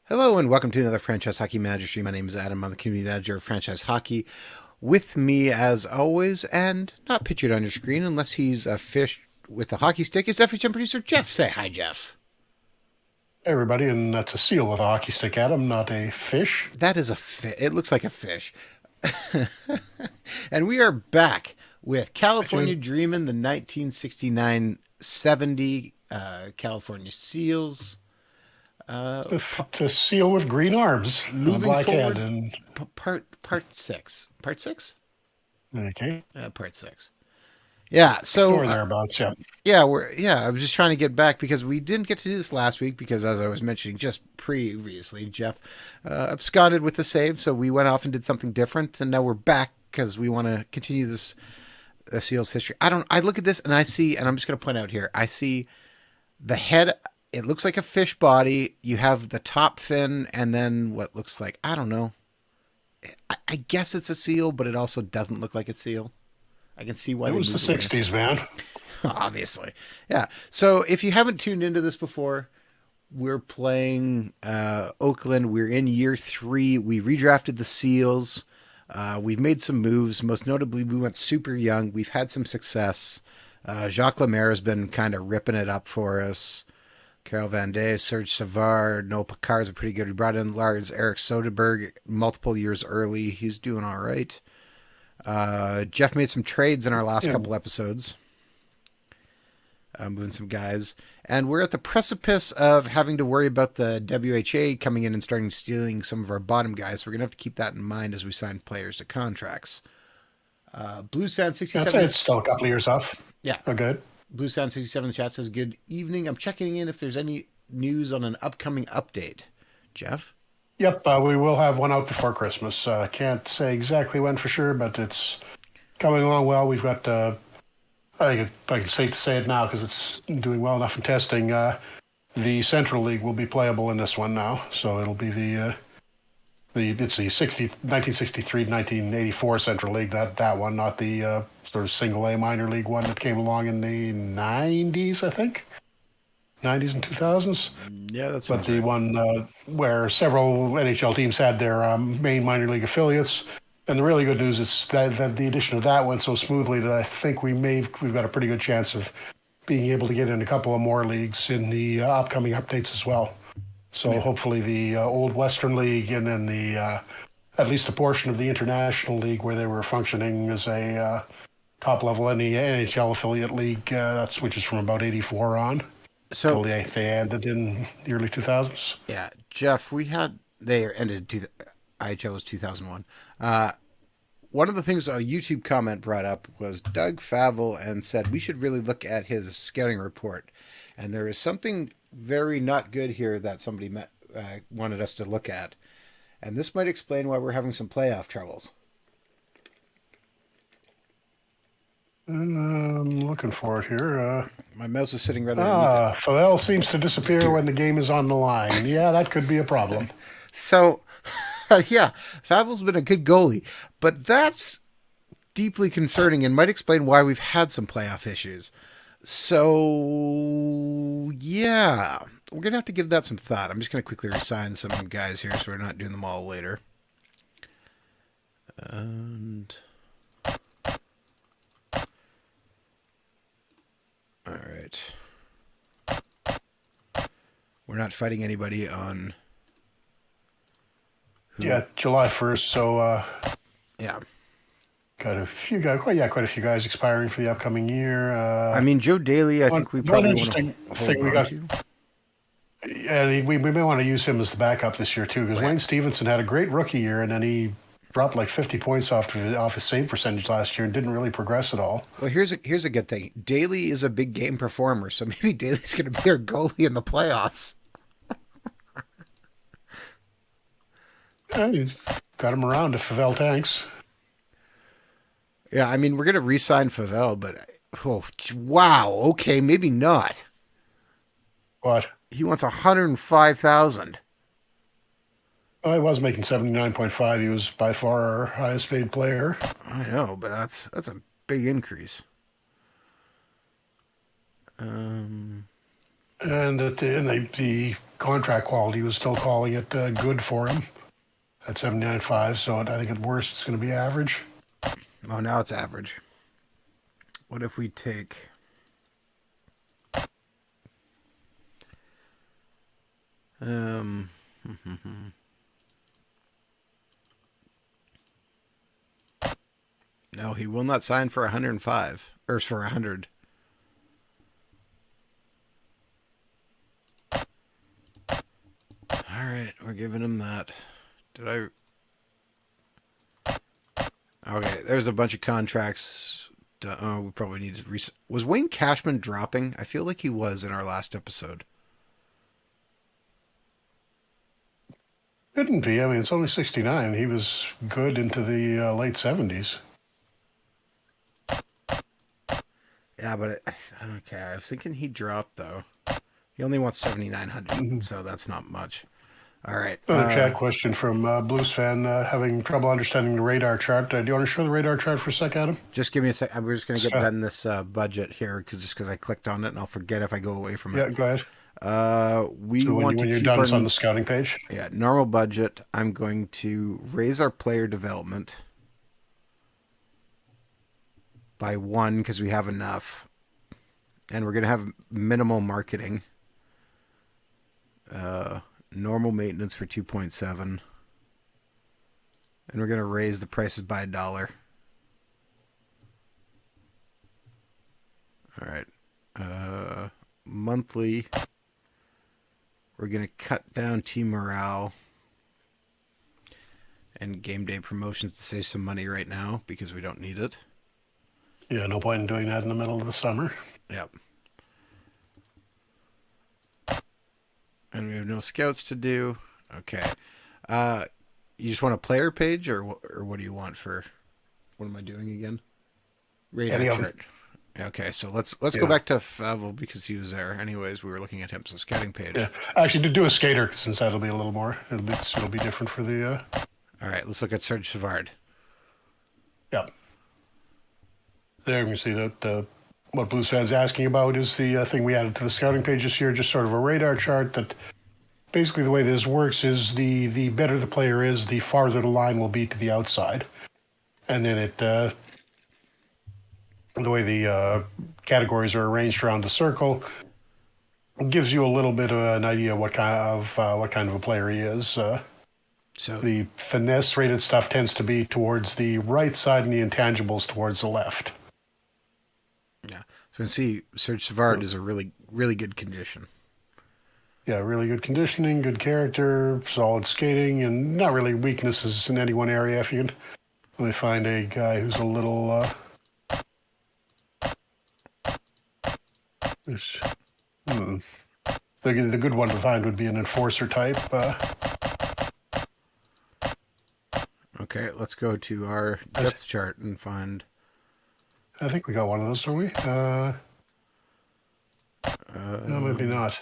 Hello and welcome to another Franchise Hockey Manager stream. My name is Adam. I'm the community manager of Franchise Hockey. With me, as always, and not pictured on your screen unless he's a fish with a hockey stick, is FHM producer Jeff. Say hi, Jeff. Hey everybody, and that's a seal with a hockey stick, Adam, not a fish. That is a fish. It looks like a fish. And we are back with California Actually, Dreamin', the 1969-70 California Seals. it's a seal with green arms and a Moving black head. forward, And part six. Part six? okay, Part six. Yeah. So or thereabouts. Yeah, I was just trying to get back because we didn't get to do this last week because, as I was mentioning just previously, Jeff absconded with the save, so we went off and did something different, and now we're back because we want to continue this Seals history. I look at this and I see, and I'm just going to point out here, I see the head. It looks like a fish body. You have the top fin, and then what looks like, I don't know. I guess it's a seal, but it also doesn't look like a seal. I can see why it they was the moved away. '60s, man. Obviously. Yeah. So if you haven't tuned into this before, we're playing Oakland. We're in year 3. We redrafted the Seals. We've made some moves. Most notably, we went super young. We've had some success. Jacques Lemaire has been kind of ripping it up for us. Carol Van Day, Serge Savard, Noah Picard's are pretty good. We brought in Lars Eric Soderberg multiple years early. He's doing all right. Jeff made some trades in our last Yeah, couple episodes, moving some guys. And we're at the precipice of having to worry about the WHA coming in and starting stealing some of our bottom guys. So we're going to have to keep that in mind as we sign players to contracts. Blues fan I'd say 67. it's still a couple of years off. Yeah. But good. Blues fan 67 in the chat says, good evening. I'm checking in if there's any news on an upcoming update. Jeff? Yep, we will have one out before Christmas. Can't say exactly when for sure, but it's coming along well. We've got. I think it's safe to say it now because it's doing well enough in testing. The Central League will be playable in this one now, so it'll be it's the 1963-1984 Central League, that one, not the sort of single A minor league one that came along in the 90s, I think. 90s and 2000s. Yeah, that But sounds the right. one where several NHL teams had their main minor league affiliates. And the really good news is that the addition of that went so smoothly that I think we've got a pretty good chance of being able to get in a couple of more leagues in the upcoming updates as well. So Yeah. hopefully the Old Western League and then the at least a portion of the International League where they were functioning as a top level NHL affiliate league, that switches from about '84 on till So, they ended in the early 2000s. yeah, Jeff, they ended, IHL was 2001. One of the things a YouTube comment brought up was Doug Favell and said we should really look at his scouting report. And there is something very not good here that somebody wanted us to look at. And this might explain why we're having some playoff troubles. I'm looking for it here. My mouse is sitting right underneath it. Favel seems to disappear Here. when the game is on the line. Yeah, that could be a problem. So, yeah, Favell's been a good goalie, but that's deeply concerning and might explain why we've had some playoff issues. So, yeah, we're going to have to give that some thought. I'm just going to quickly resign some guys here so we're not doing them all later. And, all right. We're not fighting anybody on who. Yeah, July 1st. So Yeah. got a few guys. Quite a few guys expiring for the upcoming year. I mean, Joe Daly, I think we One probably want interesting to hold thing we on got. to. And we may want to use him as the backup this year too, because Well, Wayne Stevenson had a great rookie year, and then he dropped like 50 points off his save percentage last year and didn't really progress at all. Well, here's a good thing. Daly is a big game performer, so maybe Daly's going to be our goalie in the playoffs. Yeah, you got him around if Favel tanks. Yeah, I mean we're going to re-sign Favell, but oh wow, okay, maybe not. But He wants 105,000. I was making 79.5. He was by far our highest paid player. I know, but that's a big increase. Um, And the contract quality was still calling it good for him at 79.5. So I think at worst it's going to be average. Oh, now it's average. What if we take... No, he will not sign for 105. Or for 100. Alright, we're giving him that. Did I... Okay, there's a bunch of contracts. Oh, we probably need to... Was Wayne Cashman dropping? I feel like he was in our last episode. Couldn't be. I mean, it's only 69. He was good into the late 70s. Yeah, but okay, I was thinking he dropped, though. He only wants 7,900, so that's not much. All right. Another chat question from Blues fan, having trouble understanding the radar chart. Do you want to show the radar chart for a sec, Adam? Just give me a sec. We're just going to get done this budget here because I clicked on it and I'll forget if I go away from it. Yeah, go ahead. We so want to when you're keep done, our it's on the scouting page. Yeah, normal budget. I'm going to raise our player development by 1 because we have enough, and we're going to have minimal marketing. Normal maintenance for 2.7, and we're going to raise the prices by $1. All right. Monthly, we're going to cut down team morale and game day promotions to save some money right now because we don't need it. Yeah, no point in doing that in the middle of the summer. Yep. And we have no scouts to do. Okay. You just want a player page, or what do you want for... What am I doing again? Radar chart. Okay, so let's go back to Favell because he was there. Anyways, we were looking at him. So scouting page. Yeah, actually, to do a skater since that'll be a little more. It'll be different for the. All right, let's look at Serge Savard. Yeah. There you can see that what Blues fans asking about is the thing we added to the scouting page this year, just sort of a radar chart that basically the way this works is the better the player is, the farther the line will be to the outside. And then it the way the categories are arranged around the circle gives you a little bit of an idea what kind of a player he is. So the finesse rated stuff tends to be towards the right side and the intangibles towards the left. Yeah. So you can see Serge Savard is a really, really good condition. Yeah, really good conditioning, good character, solid skating, and not really weaknesses in any one area. If you can only find a guy who's a little... The good one to find would be an enforcer type. Okay, let's go to our depth chart and find... I think we got one of those, don't we? No, maybe not.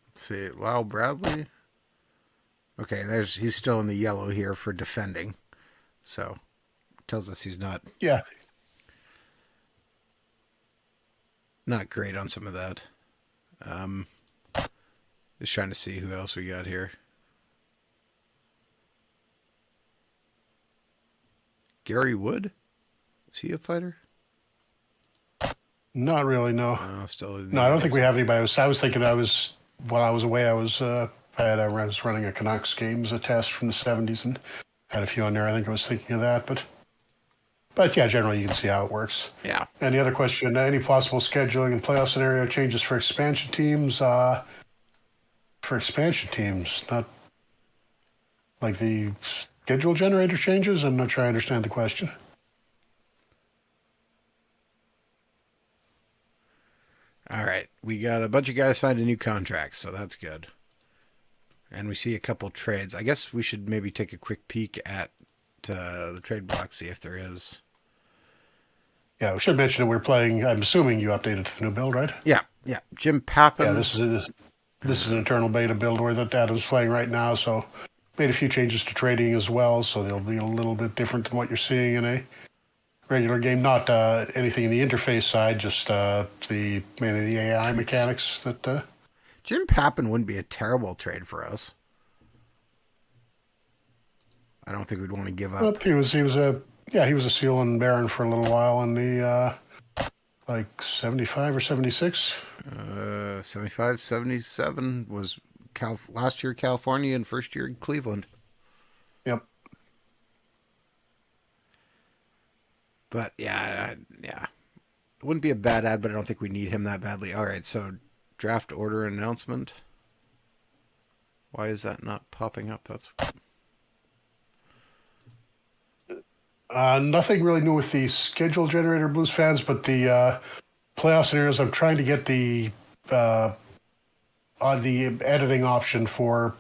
Let's see. Lyle Bradley. Okay, he's still in the yellow here for defending. So, tells us he's not... Yeah. Not great on some of that. Just trying to see who else we got here. Gary Wood? Is he a fighter? Not really, no. No, I don't think we have anybody. I was thinking while I was away, I was running a Canucks game as a test from the 70s and had a few on there. I think I was thinking of that, but yeah, generally you can see how it works. Yeah. And the other question, any possible scheduling and playoff scenario changes for expansion teams? Not like the schedule generator changes? I'm not sure I understand the question. All right. We got a bunch of guys signed a new contracts, so that's good. And we see a couple trades. I guess we should maybe take a quick peek at the trade block, see if there is. Yeah, we should mention that we're playing. I'm assuming you updated to the new build, right? Yeah. Jim Pappen. Yeah, this is an internal beta build where that Adam's playing right now. So made a few changes to trading as well. So they'll be a little bit different than what you're seeing in a regular game. Not anything in the interface side, just mainly the AI mechanics that. Jim Pappin wouldn't be a terrible trade for us. I don't think we'd want to give up. But he was a Seal and Baron for a little while in the like 75 or 76. 75, 77 was last year California and first year Cleveland. Yep. But yeah. It wouldn't be a bad ad, but I don't think we need him that badly. All right, so draft order announcement. Why is that not popping up? That's Nothing really new with the schedule generator, Blues fans, but the playoff scenarios. I'm trying to get the editing option for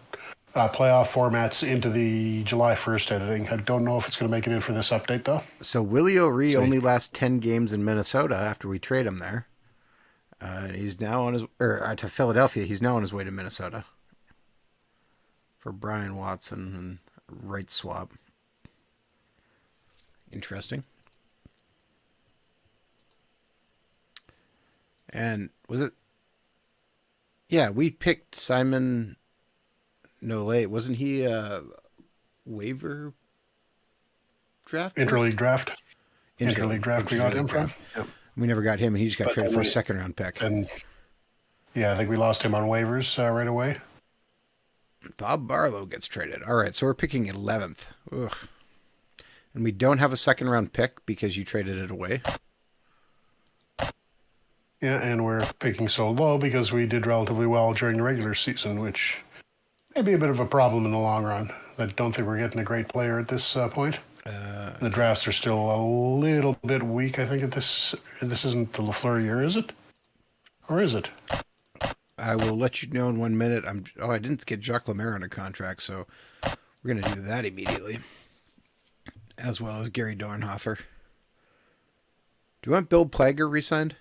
playoff formats into the July 1st editing. I don't know if it's going to make it in for this update, though. so Willie O'Ree only lasts 10 games in Minnesota after we trade him there. He's now on his to Philadelphia. He's now on his way to Minnesota for Brian Watson and right swap. Interesting. And was it? Yeah, we picked Simon Nolay. Wasn't he a waiver draft? Interleague draft. Interleague draft. We got him from. Yep. We never got him, and he just got traded for a second-round pick. And yeah, I think we lost him on waivers right away. Bob Barlow gets traded. All right, so we're picking 11th. Ugh. And we don't have a second-round pick because you traded it away. Yeah, and we're picking so low because we did relatively well during the regular season, which may be a bit of a problem in the long run. I don't think we're getting a great player at this point. The drafts are still a little bit weak. I think this isn't the Lafleur year, is it? Or is it? I will let you know in 1 minute. I didn't get Jacques Lemaire under contract, so we're going to do that immediately. As well as Gary Dornhofer. Do you want Bill Plager re-signed?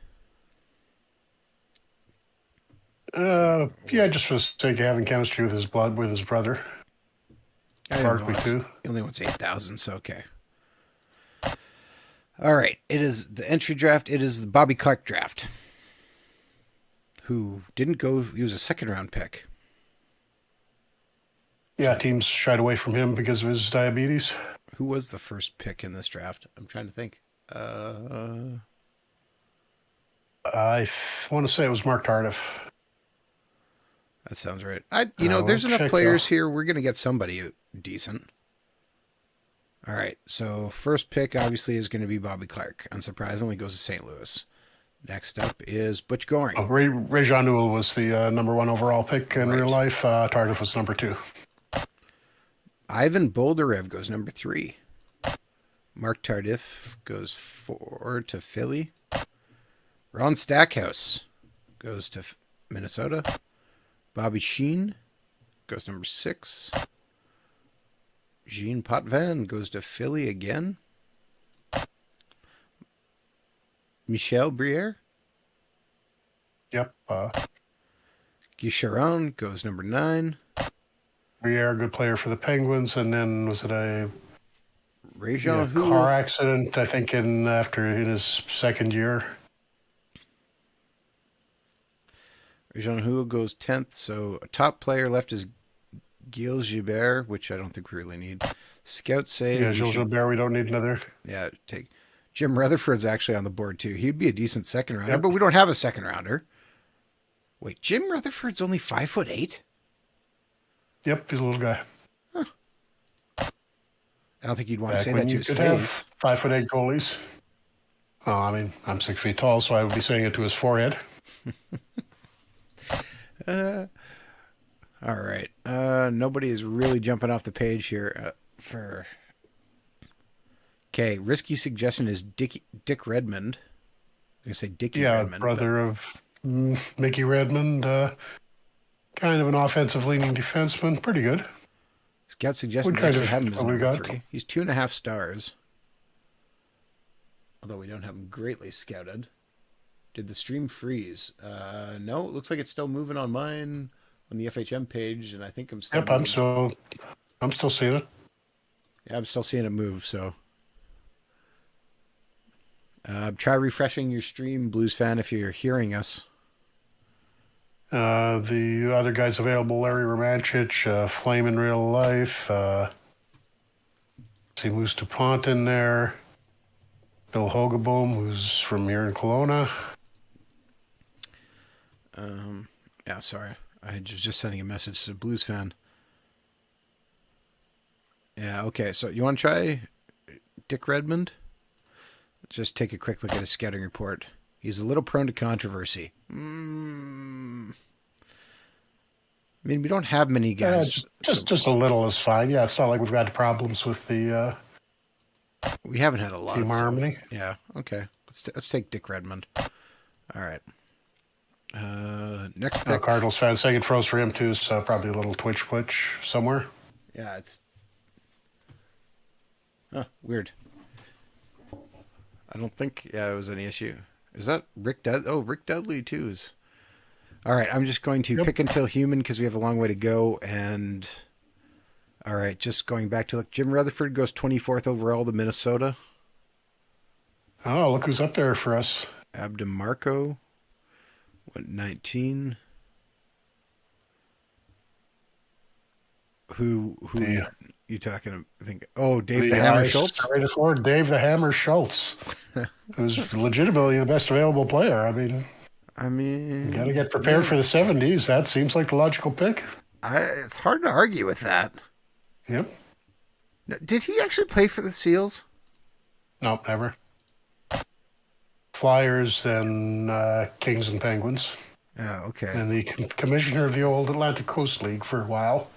Yeah, just for the sake of having chemistry with his brother. He only wants 8,000, so okay. All right, it is the entry draft. It is the Bobby Clark draft. Who didn't go? He was a second-round pick. Yeah, teams shied away from him because of his diabetes. Who was the first pick in this draft? I'm trying to think. I want to say it was Mark Tardif. That sounds right. There's enough players here. We're going to get somebody decent. All right. So first pick obviously is going to be Bobby Clark. Unsurprisingly, goes to St. Louis. Next up is Butch Goring. Ray-Jean Newell was the number one overall pick in real life. Tardif was number 2. Ivan Boldarev goes number 3. Mark Tardif goes 4 to Philly. Ron Stackhouse goes to Minnesota. Bobby Sheen goes number 6. Jean Potvin goes to Philly again. Michel Briere. Yep. Guy Charon goes number 9. Briere, a good player for the Penguins, and then was it a car accident? I think in his second year. Jean Huot goes 10th, so a top player left is Gilles Gilbert, which I don't think we really need. Scout say... Yeah, Gilles Gilbert, we don't need another. Yeah, take... Jim Rutherford's actually on the board, too. He'd be a decent second rounder, but we don't have a second rounder. Wait, Jim Rutherford's only 5'8"? Yep, he's a little guy. Huh. I don't think you'd want to say that to his face. 5'8" goalies. Oh, I mean, I'm 6 feet tall, so I would be saying it to his forehead. All right. Nobody is really jumping off the page here for... Okay, risky suggestion is Dick Redmond. I'm going to say Dickie Redmond. Yeah, brother of Mickey Redmond. Kind of an offensive-leaning defenseman. Pretty good. Scout suggestions actually have him as number 3. He's 2.5 stars. Although we don't have him greatly scouted. Did the stream freeze? No, it looks like it's still moving on mine on the FHM page, and I think I'm still. Yep, I'm still seeing it. Yeah, I'm still seeing it move. So, try refreshing your stream, Blues fan, if you're hearing us. The other guys available: Larry Romanchich, Flame in Real Life. See Moose DuPont in there. Bill Hogeboom, who's from here in Kelowna. Yeah, sorry. I was just sending a message to a Blues fan. Yeah, okay. So you want to try Dick Redmond? Just take a quick look at his scouting report. He's a little prone to controversy. I mean, we don't have many guys. Just a little is fine. Yeah, it's not like we've got problems with the We haven't had a lot. team harmony. Yeah, okay. Let's take Dick Redmond. All right. Next pick. Cardinals fan saying it froze for him too, so probably a little twitch somewhere. Yeah, it's weird. I don't think it was any issue. Is that Rick Dudley? Oh, Rick Dudley too is. All right, I'm just going to pick until human because we have a long way to go. And all right, just going back to look, Jim Rutherford goes 24th overall to Minnesota. Oh, look who's up there for us. Abdemarco went 19. Who you talking? I think. Oh, Dave the Hammer Schultz. Right forward, Dave the Hammer Schultz, who's legitimately the best available player. I mean, you got to get prepared for the 70s. That seems like the logical pick. It's hard to argue with that. Yep. Did he actually play for the Seals? No, never. Flyers, then Kings and Penguins. Oh, okay. And the commissioner of the old Atlantic Coast League for a while.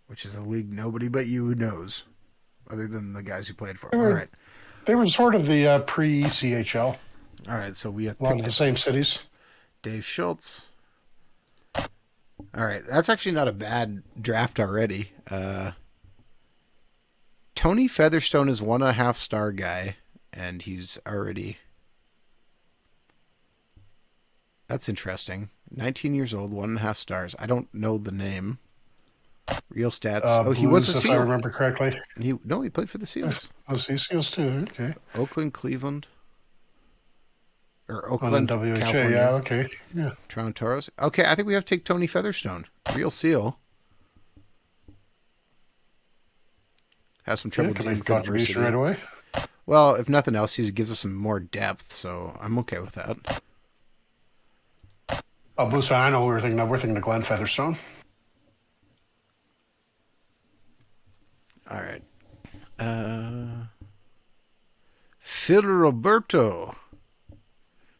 Which is a league nobody but you knows, other than the guys who played for it. All right. They were sort of the pre-CHL. All right, so we have a lot of the same cities. Dave Schultz. All right, that's actually not a bad draft already. Tony Featherstone is 1.5 star guy, and he's already... That's interesting. 19 years old, 1.5 stars. I don't know the name. Real stats. He was a Seal. If I remember correctly. He played for the Seals. Oh, Seals too. Okay. Oakland, Cleveland. Or Oakland, WHA, California. yeah, okay. Yeah. Toronto Toros. Okay, I think we have to take Tony Featherstone. Real Seal. Has some trouble can make a contribution right away. Well, if nothing else, he gives us some more depth, so I'm okay with that. Oh, Blues fan, I know we're thinking of Glenn Featherstone. All right. Phil Roberto.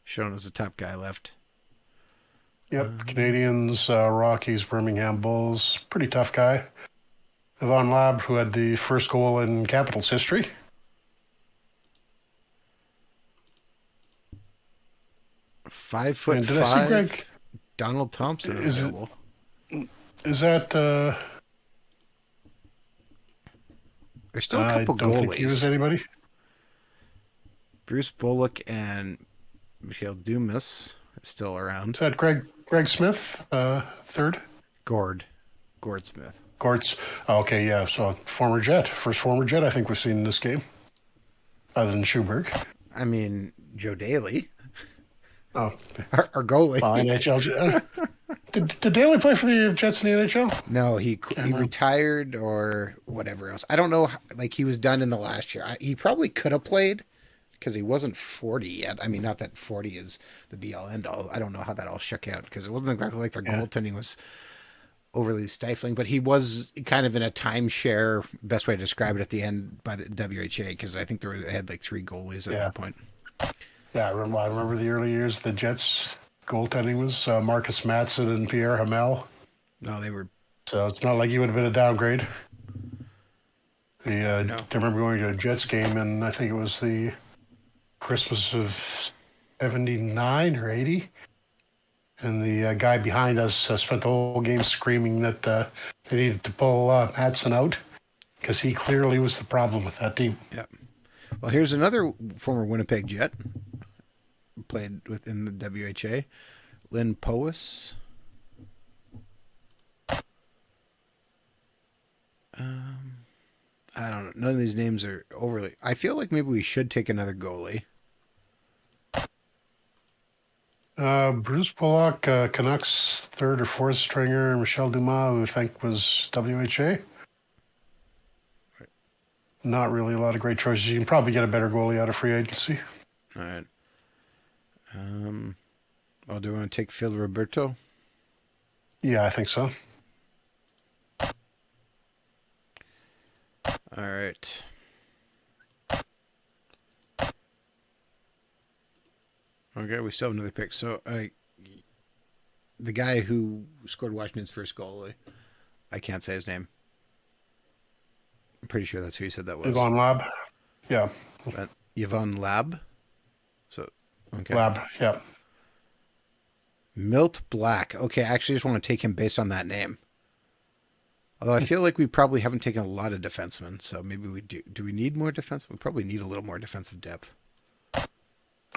Shown as the top guy left. Yep. Canadians, Rockies, Birmingham Bulls. Pretty tough guy. Yvonne Lab, who had the first goal in Capitals history. Five foot did five. I see Greg? Donald Thompson is available. Is that... There's still a couple I don't goalies. think he was anybody. Bruce Bullock and Mikhail Dumas is still around. Is that Greg Smith, third? Gord Smith. Gortz. Oh, okay, yeah. So first former Jet I think we've seen in this game, other than Schuberg. I mean, Joe Daly. Oh, our goalie. NHL. Did Daly play for the Jets in the NHL? No, he retired or whatever else. I don't know. Like, he was done in the last year. He probably could have played because he wasn't 40 yet. I mean, not that 40 is the be-all, end-all. I don't know how that all shook out because it wasn't exactly like their goaltending was overly stifling, but he was kind of in a timeshare, best way to describe it, at the end by the WHA, because I think they had like 3 goalies at that point. Yeah, I remember the early years. The Jets goaltending was Marcus Matson and Pierre Hamel. No, they were. So it's not like he would have been a downgrade. No. I remember going to a Jets game, and I think it was the Christmas of 79 or 80. And the guy behind us spent the whole game screaming that they needed to pull Matson out because he clearly was the problem with that team. Yeah. Well, here's another former Winnipeg Jet. Played within the WHA. Lynn Powis. I don't know. None of these names are overly... I feel like maybe we should take another goalie. Bruce Bullock, Canucks third or fourth stringer. Michel Dumas, who I think was WHA. Not really a lot of great choices. You can probably get a better goalie out of free agency. All right. Do you want to take Phil Roberto? Yeah, I think so. All right. Okay, we still have another pick. So, the guy who scored Washington's first goal, I can't say his name. I'm pretty sure that's who you said that was. Yvonne Lab. Yeah. Yvonne Lab. So, okay. Lab. Yeah. Milt Black. Okay, I actually just want to take him based on that name. Although I feel like we probably haven't taken a lot of defensemen, so maybe we do. Do we need more defense? We probably need a little more defensive depth.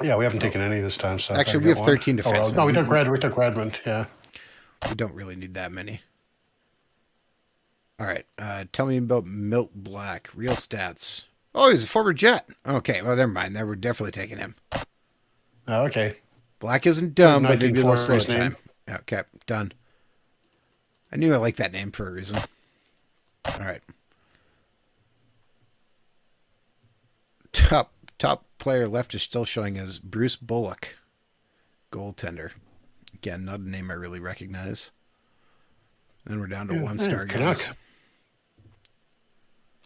Yeah, we haven't taken any this time. So actually, we have 13 defensemen. Oh, well, no, we took Redmond. Yeah. We don't really need that many. All right. Tell me about Milt Black. Real stats. Oh, he's a former Jet. Okay, well, never mind. We're definitely taking him. Oh, okay. Black isn't dumb, but maybe a little slow at time. Okay, done. I knew I liked that name for a reason. All right. Top player left is still showing as Bruce Bullock, goaltender. Again, not a name I really recognize. Then we're down to one-star guys.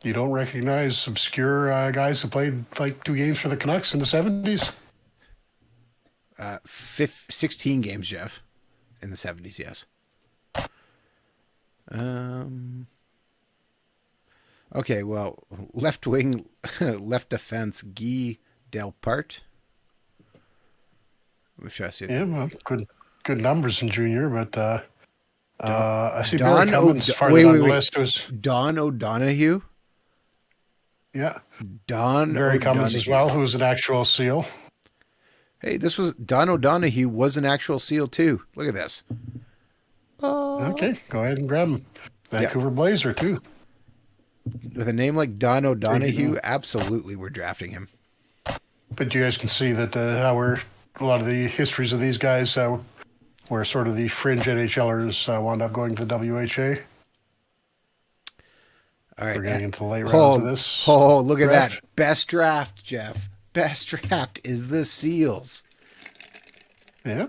You don't recognize obscure guys who played like 2 games for the Canucks in the 70s? 16 games, Jeff, in the 70s, yes. Okay, well, left wing, left defense, Guy Delpart. Yeah, well, good numbers in junior, but I see Barry Cummins farther down the list was Don O'Donoghue. Yeah, Barry Cummins as well, who was an actual SEAL. Hey, Don O'Donoghue was an actual SEAL too. Look at this. Okay, go ahead and grab him. Vancouver Blazer too. With a name like Don O'Donoghue, absolutely we're drafting him. But you guys can see that how a lot of the histories of these guys where sort of the fringe NHLers wound up going to the WHA. All right. We're getting into the late rounds of this. Oh, look at that. Best draft, Jeff. Best draft is the Seals. Yeah.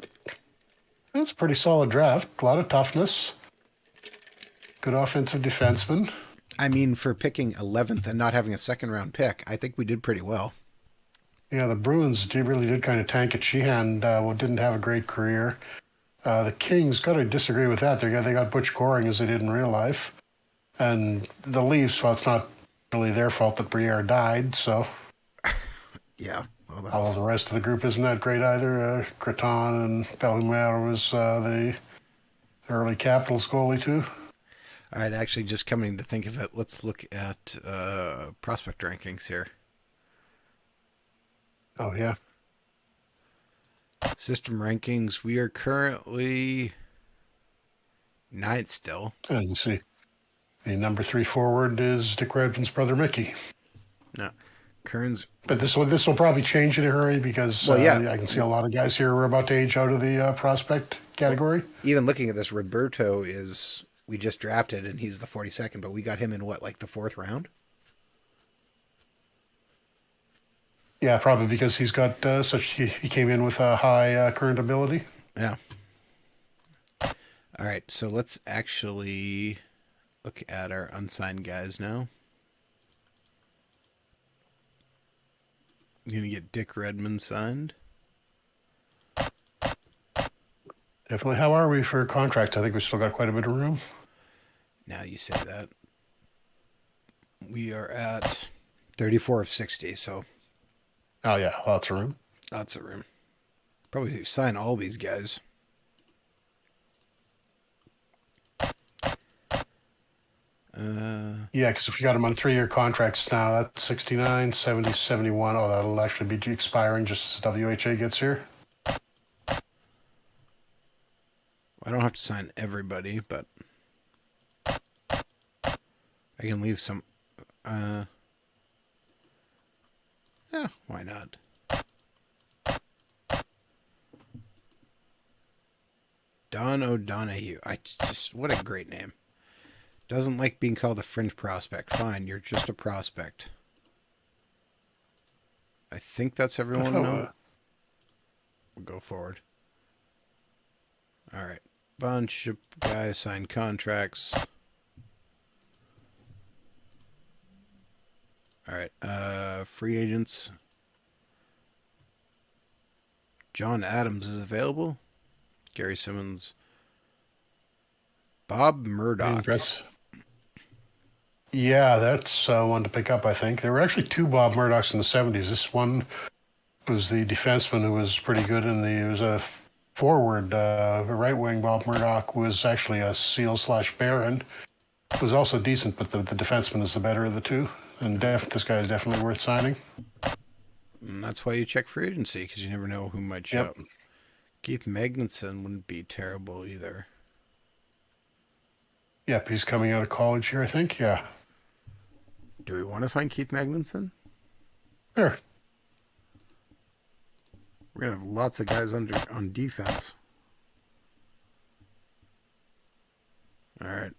That's a pretty solid draft. A lot of toughness. Good offensive defenseman. I mean, for picking 11th and not having a second-round pick, I think we did pretty well. Yeah, the Bruins really did kind of tank it. Sheehan didn't have a great career. The Kings, got to disagree with that. They got Butch Goring as they did in real life. And the Leafs, well, it's not really their fault that Briere died, so... Yeah. Well, although the rest of the group isn't that great either. Creton and Bellemare was the early Capitals goalie, too. All right, actually, just coming to think of it, let's look at prospect rankings here. Oh, yeah. System rankings, we are currently 9th still. And you see, the number 3 forward is Dick Redmond's brother, Mickey. No, Kearns. But this will probably change in a hurry because I can see a lot of guys here who are about to age out of the prospect category. Even looking at this, Roberto we just drafted, and he's the 42nd, but we got him in the 4th round? Yeah, probably because he's got he came in with a high current ability. Yeah. All right, so let's actually look at our unsigned guys now. I'm going to get Dick Redmond signed. Definitely. How are we for contracts? I think we still got quite a bit of room. Now you say that. We are at 34 of 60, so... Oh, yeah. Lots of room. Lots of room. Probably sign all these guys. Yeah, because if we got them on 3-year contracts now, that's 69, 70, 71. Oh, that'll actually be expiring just as WHA gets here. I don't have to sign everybody, but I can leave some. Yeah, why not? Don O'Donohue. I just what a great name. Doesn't like being called a fringe prospect. Fine, you're just a prospect. I think that's I everyone now. thought, We'll go forward. All right. Bunch of guys signed contracts. All right. Free agents. John Adams is available. Gary Simmons. Bob Murdoch. yeah, that's one to pick up, I think. There were actually two Bob Murdochs in the 70s. This one was the defenseman who was pretty good, and he was a forward, a right wing. Bob Murdoch was actually a SEAL / Baron. Was also decent, but the defenseman is the better of the two. And this guy is definitely worth signing. And that's why you check free agency, because you never know who might show up. Keith Magnuson wouldn't be terrible either. Yep, he's coming out of college here, I think. Yeah. Do we want to sign Keith Magnuson? Sure. We're going to have lots of guys on defense. All right.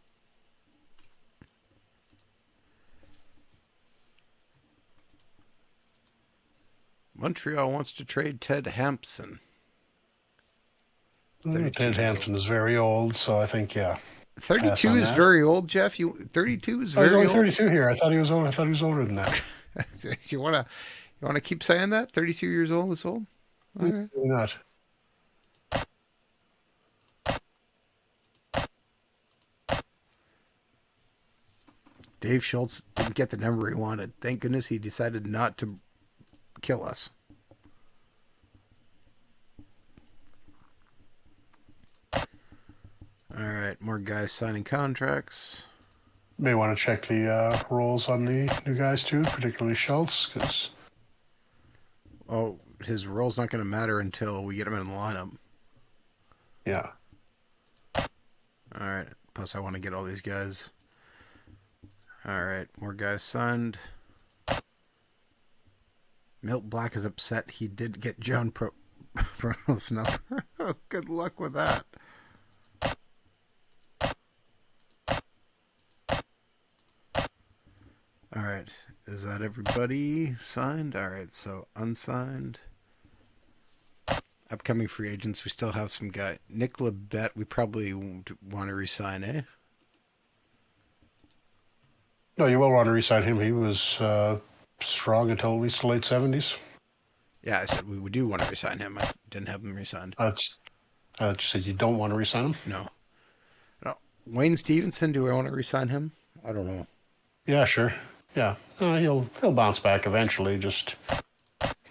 Montreal wants to trade Ted Hampson. Ted Hampson is very old, so I think, yeah. 32 is very old, Jeff. 32 is very old. He's only 32 here. I thought he was older. I thought he was older than that. You wanna keep saying that? 32 years old is old? All right. Not. Dave Schultz didn't get the number he wanted. Thank goodness he decided not to kill us. All right, more guys signing contracts. May want to check the roles on the new guys too, particularly Schultz, because his role's not going to matter until we get him in the lineup. Yeah. All right. Plus, I want to get all these guys. All right, more guys signed. Milt Black is upset he didn't get John Prono's number. Good luck with that. All right, is that everybody signed? All right, so unsigned. Upcoming free agents, we still have some guy. Nick Labette, we probably won't want to resign, eh? No, you will want to resign him. He was strong until at least the late 70s. Yeah, I said we do want to resign him. I didn't have him resigned. You said you don't want to resign him? No. Wayne Stevenson, do I want to resign him? I don't know. Yeah, sure. Yeah, he'll bounce back eventually. Just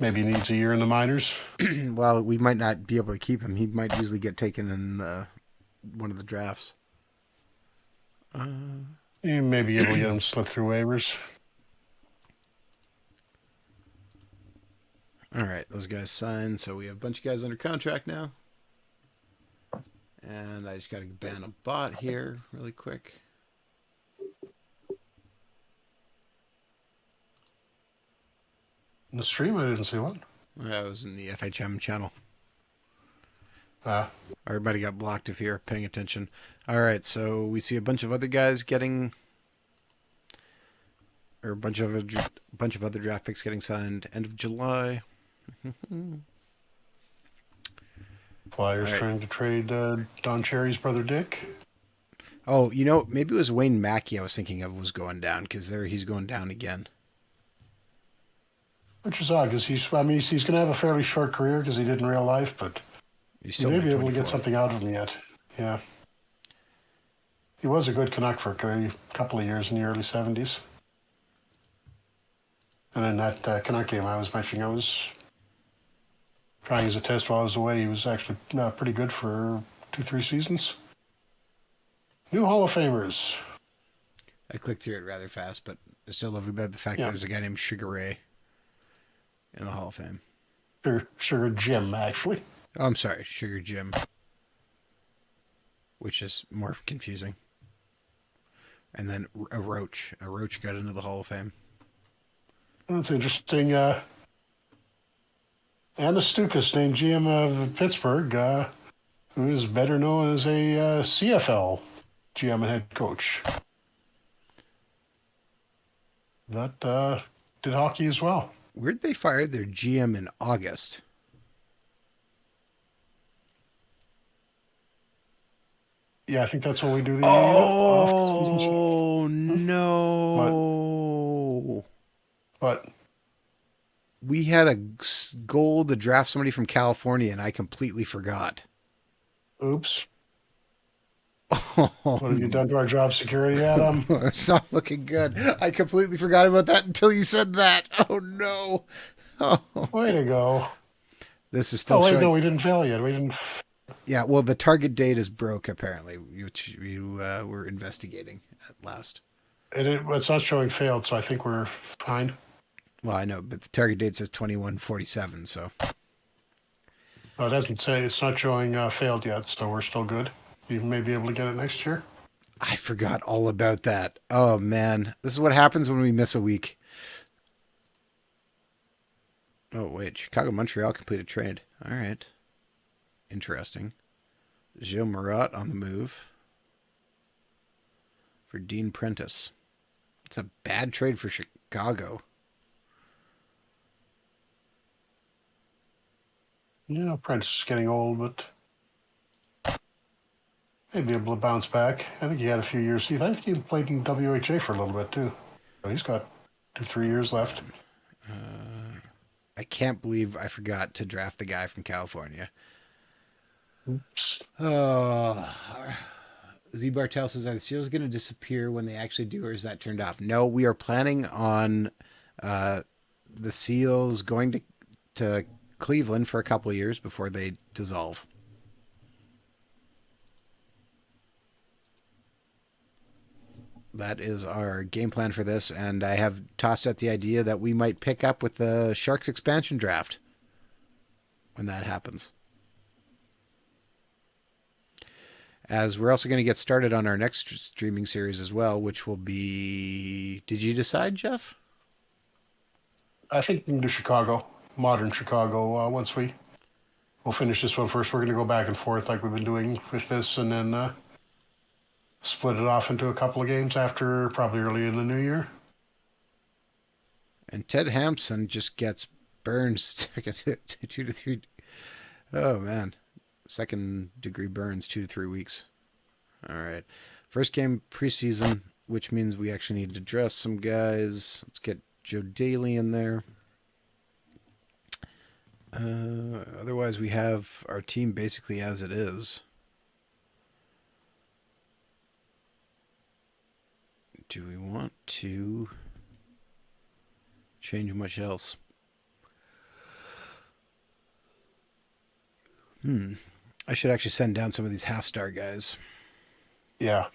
maybe needs a year in the minors. Well, we might not be able to keep him. He might easily get taken in one of the drafts. You may be able to get him to slip through waivers. All right, those guys signed, so we have a bunch of guys under contract now. And I just got to ban a bot here really quick. In the stream, I didn't see one. That was in the FHM channel. Ah. Everybody got blocked if you're paying attention. All right, so we see a bunch of other guys getting, or a bunch of other draft picks getting signed end of July. Flyers trying to trade Don Cherry's brother Dick. Oh, maybe it was Wayne Mackey I was thinking of was going down, because he's going down again. Which is odd, because he's going to have a fairly short career because he did in real life, but he may be able to get something out of him yet. Yeah. He was a good Canuck for a couple of years in the early 70s. And in that Canuck game I was mentioning, I was trying as a test while I was away. He was actually pretty good for 2-3 seasons. New Hall of Famers. I clicked through it rather fast, but I still love the fact that there's a guy named Sugar Ray in the Hall of Fame. Sugar Jim, actually. Oh, I'm sorry, Sugar Jim. Which is more confusing. And then a Roach. A Roach got into the Hall of Fame. That's interesting. Anna Stukas, named GM of Pittsburgh, who is better known as a CFL GM and head coach. That did hockey as well. Where'd they fire their GM in August? Yeah, I think that's when we do the off-season. Oh But no! but We had a goal to draft somebody from California, and I completely forgot. oops, Oh, what have you done to our job security, Adam? it's not looking good. I completely forgot about that until you said that. Oh no! Oh, Way to go! this is still Oh wait, no, showing. we didn't fail yet. We didn't. Yeah, well, the target date is broke apparently, which you were investigating at last. It's not showing failed, so I think we're fine. Well, I know, but the target date says 2147. So Oh, it doesn't say it's not showing failed yet, so we're still good. You may be able to get it next year. I forgot all about that. Oh man, this is what happens when we miss a week. Oh wait, Chicago Montreal completed trade. All right, interesting. Gilles Marat on the move for Dean Prentice. It's a bad trade for Chicago. Yeah, Prentice is getting old, but maybe able to bounce back. I think he had a few years. I think he played in WHA for a little bit too. So he's got 2, 3 years left. I can't believe I forgot to draft the guy from California. Oops. Oh, Z Bartel says, are the Seals going to disappear when they actually do, or is that turned off? No, we are planning on uh, the Seals going to Cleveland for a couple of years before they dissolve. That is our game plan for this, and I have tossed out the idea that we might pick up with the Sharks expansion draft when that happens. As we're also going to get started on our next streaming series as well, which will be. Did you decide, Jeff? I think we can do Chicago, modern Chicago. Once we'll finish this one first, we're going to go back and forth like we've been doing with this, and then split it off into a couple of games after probably early in the new year. And Ted Hampson just gets burns 2 to 3. Oh man, second degree burns 2 to 3 weeks. All right, first game preseason, which means we actually need to dress some guys. Let's get Joe Daly in there. Otherwise, we have our team basically as it is. Do we want to change much else? I should actually send down some of these half-star guys. Yeah.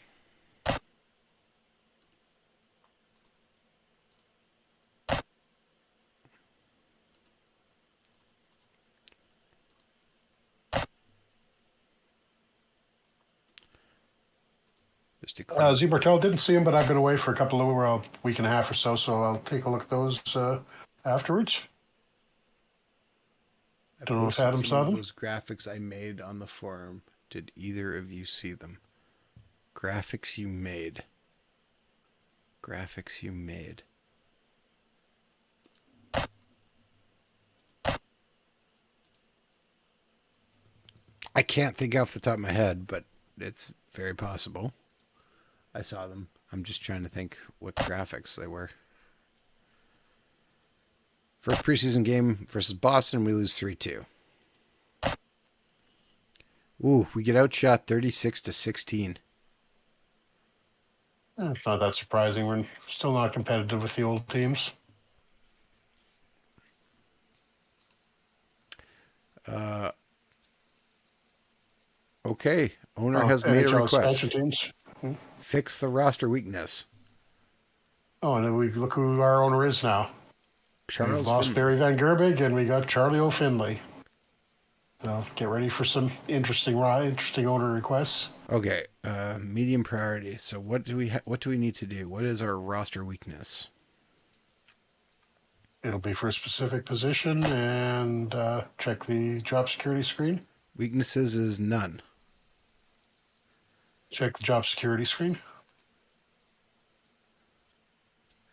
Just to clean. Zebertel didn't see him, but I've been away for a week and a half or so I'll take a look at those afterwards. I Don't know if posted Adam some saw of them. those graphics I made on the forum. Did either of you see them? Graphics you made. Graphics you made. I can't think off the top of my head, but it's very possible. I saw them. I'm just trying to think what graphics they were. First preseason game versus Boston, we lose 3-2. Ooh, we get outshot 36-16. It's not that surprising. We're still not competitive with the old teams. Okay, owner has made a NHL expansion request. teams. Fix the roster weakness. Oh, and then we look who our owner is now. We've Charles lost Finley. Barry Van Gerbig, and we got Charlie O'Finley. So get ready for some interesting owner requests. Okay, medium priority. So what do we need to do? What is our roster weakness? It'll be for a specific position, and check the job security screen. Weaknesses is none. Check the job security screen.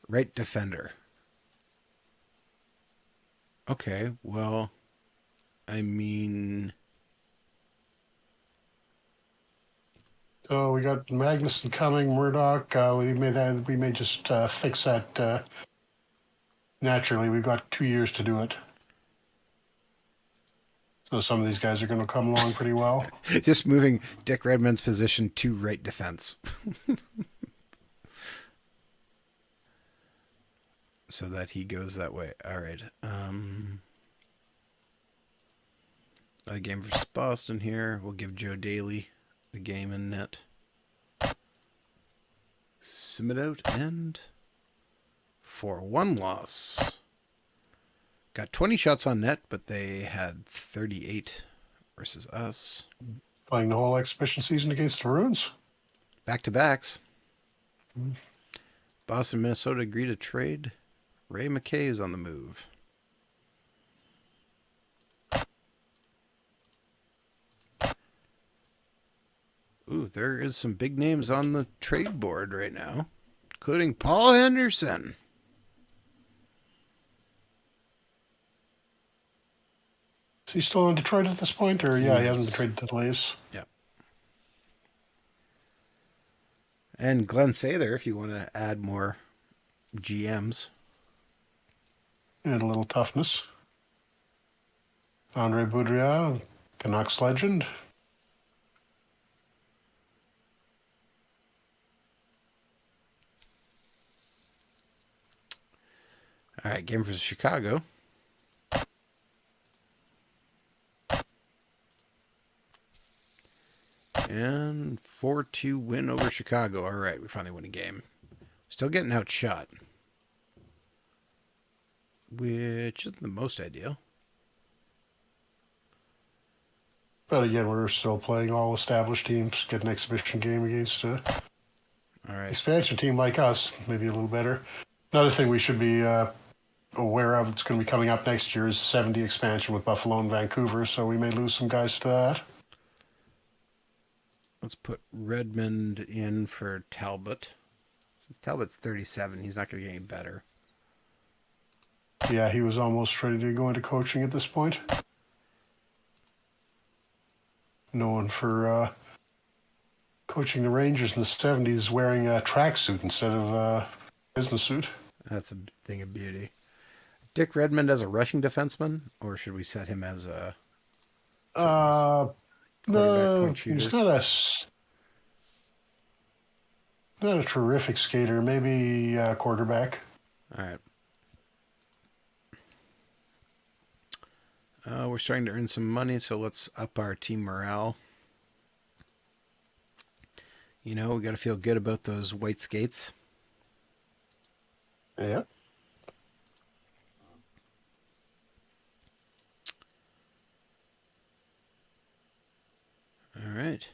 Right defender. Okay, well, I mean, So we got Magnuson coming, Murdoch. We may just fix that naturally. We've got 2 years to do it. So some of these guys are going to come along pretty well. just moving Dick Redmond's position to right defense. So that he goes that way. All right. The game versus Boston here. We'll give Joe Daly the game in net. Sim it out and 4-1 loss. Got 20 shots on net, but they had 38 versus us. Playing the whole exhibition season against the Bruins. Back-to-backs. Boston, Minnesota agree to trade. Ray McKay is on the move. Ooh, there is some big names on the trade board right now, including Paul Henderson. Is he still in Detroit at this point? Or, yeah, he hasn't been traded to the Leafs. Yeah. And Glenn Sather, if you want to add more GMs. And a little toughness. Andre Boudria, Canucks legend. All right, game versus Chicago. And 4-2 win over Chicago. All right, we finally win a game. Still getting outshot, which isn't the most ideal. But again, we're still playing all established teams. Get an exhibition game against an All right. expansion team like us, maybe a little better. Another thing we should be aware of that's going to be coming up next year is the 70 expansion with Buffalo and Vancouver, so we may lose some guys to that. Let's put Redmond in for Talbot. Since Talbot's 37, he's not going to get any better. Yeah, he was almost ready to go into coaching at this point. Known for coaching the Rangers in the 70s wearing a tracksuit instead of a business suit. That's a thing of beauty. Dick Redmond as a rushing defenseman, or should we set him as a quarterback point shooter? He's not a terrific skater. Maybe quarterback. All right. We're starting to earn some money, so let's up our team morale. You know, we got to feel good about those white skates. Yeah. All right.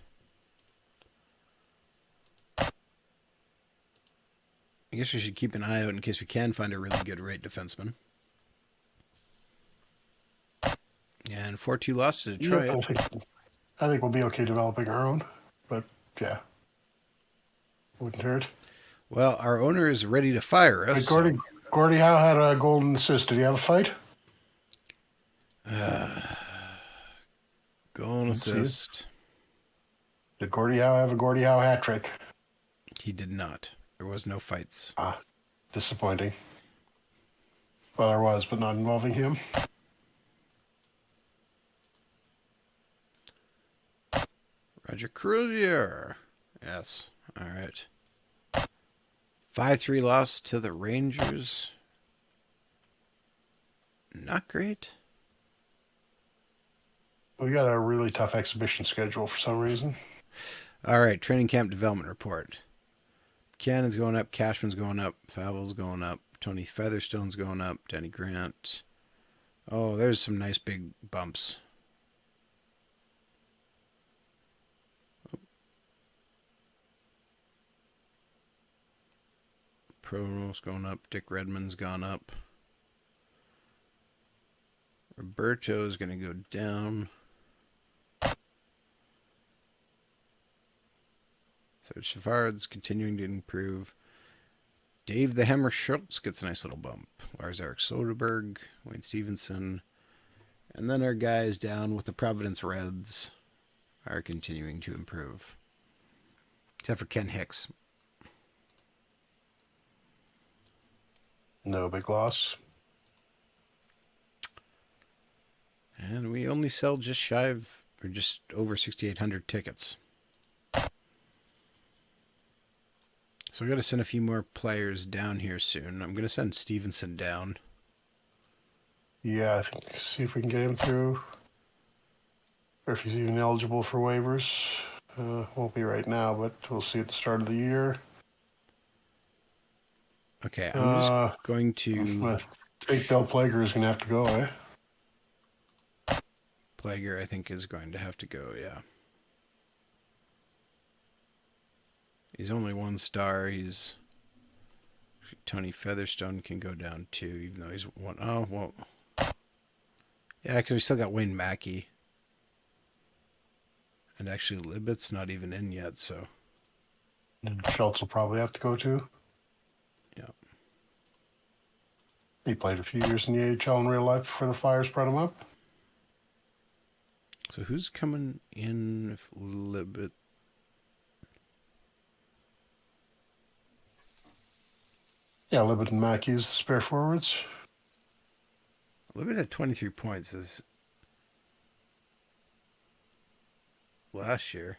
I guess we should keep an eye out in case we can find a really good right defenseman. And 4-2 loss to Detroit. Yep, I think we'll be okay developing our own, but yeah, wouldn't hurt. Well, our owner is ready to fire us. Hey, Gordie Howe had a golden assist. Did he have a fight? Golden assist. Did Gordie Howe have a Gordie Howe hat trick? He did not. There was no fights. Disappointing. Well, there was, but not involving him. Roger Cruzier. Yes. All right. 5-3 loss to the Rangers. Not great. We got a really tough exhibition schedule for some reason. All right. Training camp development report. Cannon's going up. Cashman's going up. Favel's going up. Tony Featherstone's going up. Danny Grant. Oh, there's some nice big bumps. Prono's going up. Dick Redmond's gone up. Roberto's going to go down. So Savard's continuing to improve. Dave the Hammer Schultz gets a nice little bump. Lars Eric Soderberg, Wayne Stevenson. And then our guys down with the Providence Reds are continuing to improve. Except for Ken Hicks. No big loss. And we only sell just shy of, or just over 6,800 tickets. So we got to send a few more players down here soon. I'm going to send Stevenson down. Yeah, I think see if we can get him through. Or if he's even eligible for waivers. Won't be right now, but we'll see at the start of the year. Okay, I'm just going to... I think Bill Plager is going to have to go, eh? Plager, I think, is going to have to go, yeah. He's only 1 star. He's... Tony Featherstone can go down too, even though he's 1... Oh, well... Yeah, because we still got Wayne Mackey. And actually, Libet's not even in yet, so... And Schultz will probably have to go too. Yeah. He played a few years in the AHL in real life before the Flyers brought him up. So who's coming in if Libet... Yeah, Libet and Mackey is the spare forwards. Libet had 23 points as last year.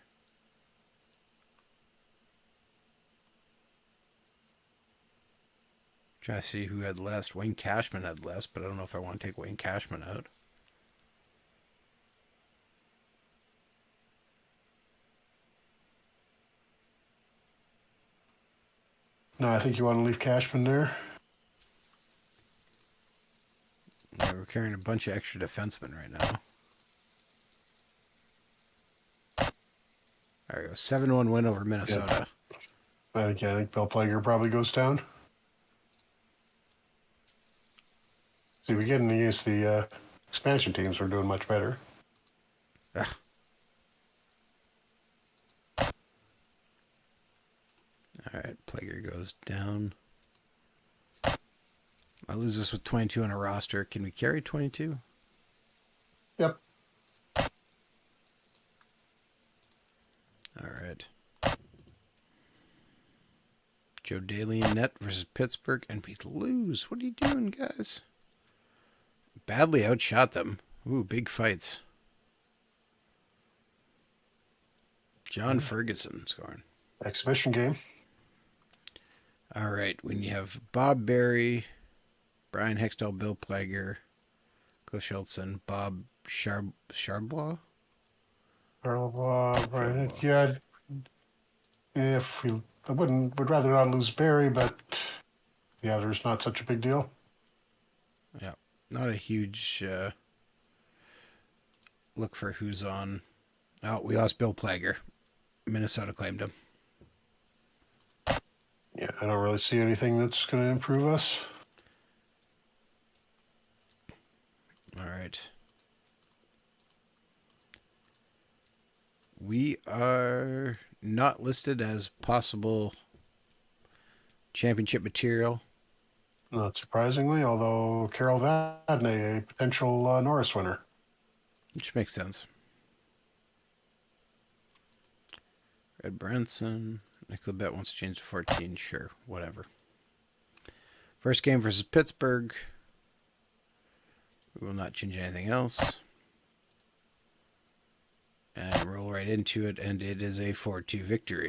Trying to see who had less. Wayne Cashman had less, but I don't know if I want to take Wayne Cashman out. No, I think you want to leave Cashman there. Yeah, we're carrying a bunch of extra defensemen right now. There we go. 7-1 win over Minnesota. Yeah. I think Bill Plager probably goes down. See, we getting against the expansion teams, we're doing much better. Ugh. All right, Plager goes down. I lose this with 22 on a roster. Can we carry 22? Yep. All right. Joe Daly in net versus Pittsburgh, and we lose. What are you doing, guys? Badly outshot them. Ooh, big fights. John Ferguson scoring. Exhibition game. All right, when you have Bob Berry, Brian Hextall, Bill Plager, Cliff Schultzen, Bob Charbois. Right. Yeah. If we, would rather not lose Barry, but yeah, there's not such a big deal. Yeah, not a huge look for who's on. Oh, we lost Bill Plager. Minnesota claimed him. Yeah, I don't really see anything that's going to improve us. All right. We are not listed as possible championship material. Not surprisingly, although Carol Vadney, a potential Norris winner. Which makes sense. Red Branson. Nick Libet wants to change to 14. Sure, whatever. First game versus Pittsburgh. We will not change anything else. And roll right into it, and it is a 4-2 victory.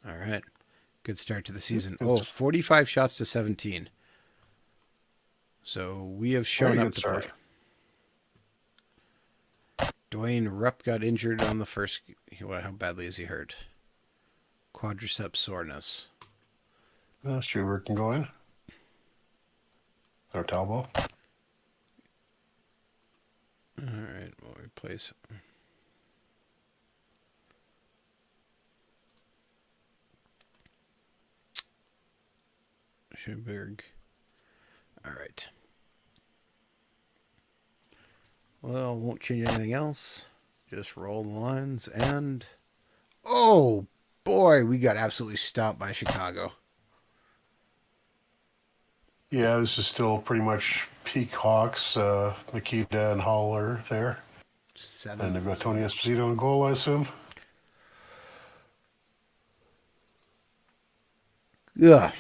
All right. Good start to the season. Oh, 45 shots to 17. So we have shown up to play. Dwayne Rupp got injured on the first... How badly is he hurt? Quadriceps soreness. Schubert can go in. Or Talbot. All right, we'll replace... Schubert. All right. Well, won't change anything else. Just roll the lines and... Oh, boy, we got absolutely stomped by Chicago. Yeah, this is still pretty much peak Hawks. Makita and Hall are there. And they've got Tony 7-0. Esposito in goal, I assume. Yeah.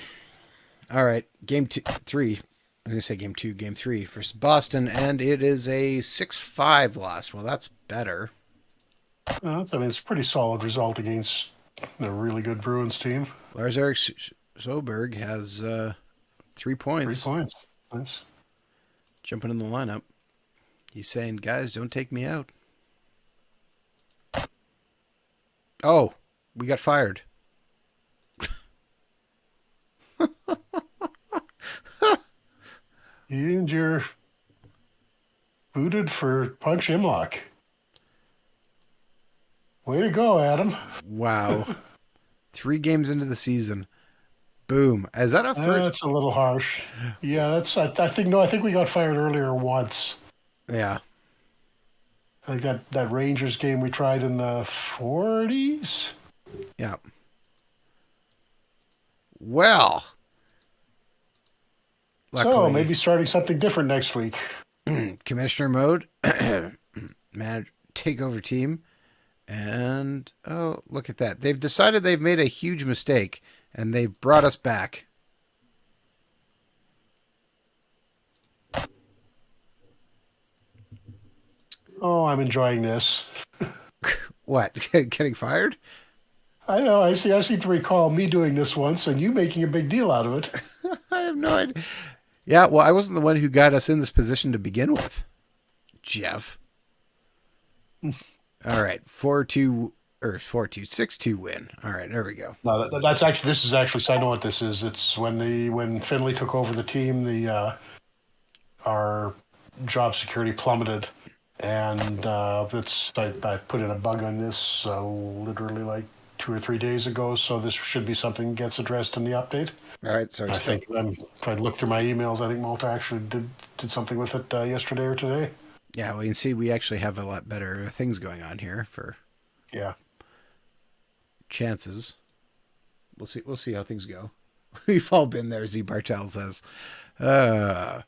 All right. Game three. I'm going to say game two, game three versus Boston, and it is a 6-5 loss. Well, that's better. I mean, it's a pretty solid result against a really good Bruins team. Lars-Eric Soberg has 3 3 points. points. Nice. Jumping in the lineup. He's saying, guys, don't take me out. Oh, we got fired. And you're booted for Punch Imlock. Way to go, Adam. Wow. 3 games into the season. Boom. Is that our first? That's a little harsh. Yeah, that's. I think no. I think we got fired earlier once. Yeah. I think that Rangers game we tried in the 40s. Yeah. Well. So Luckily, maybe starting something different next week. commissioner mode. Man, take over team. And, oh, look at that. They've decided they've made a huge mistake, and they've brought us back. Oh, I'm enjoying this. What? Getting fired? I know. I see. I seem to recall me doing this once, and you making a big deal out of it. I have no idea. Yeah, well, I wasn't the one who got us in this position to begin with, Jeff. All right, 4-2 or 4-2, 6-2 win. All right, there we go. No, that's actually. This is actually. So I know what this is. It's when Finley took over the team. Our job security plummeted, and I put in a bug on this literally like 2 or 3 days ago. So this should be something that gets addressed in the update. All right, sorry. I think if I look through my emails, I think Malta actually did something with it yesterday or today. Yeah, well, you can see we actually have a lot better things going on here for Yeah. chances. We'll see how things go. We've all been there, Z Bartel says. Let's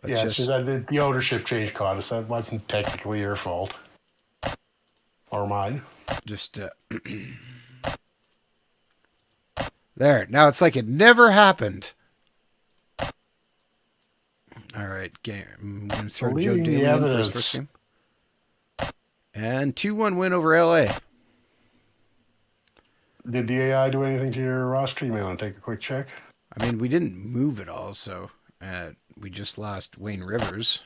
Yeah, just... so the ownership change caught us. That wasn't technically your fault. Or mine. Just there. Now it's like it never happened. All right, game. I'm going to throw Joe Believing the Daly in for his evidence. first game. And 2-1 win over LA. Did the AI do anything to your roster? You may want to take a quick check. I mean, we didn't move at all, so we just lost Wayne Rivers.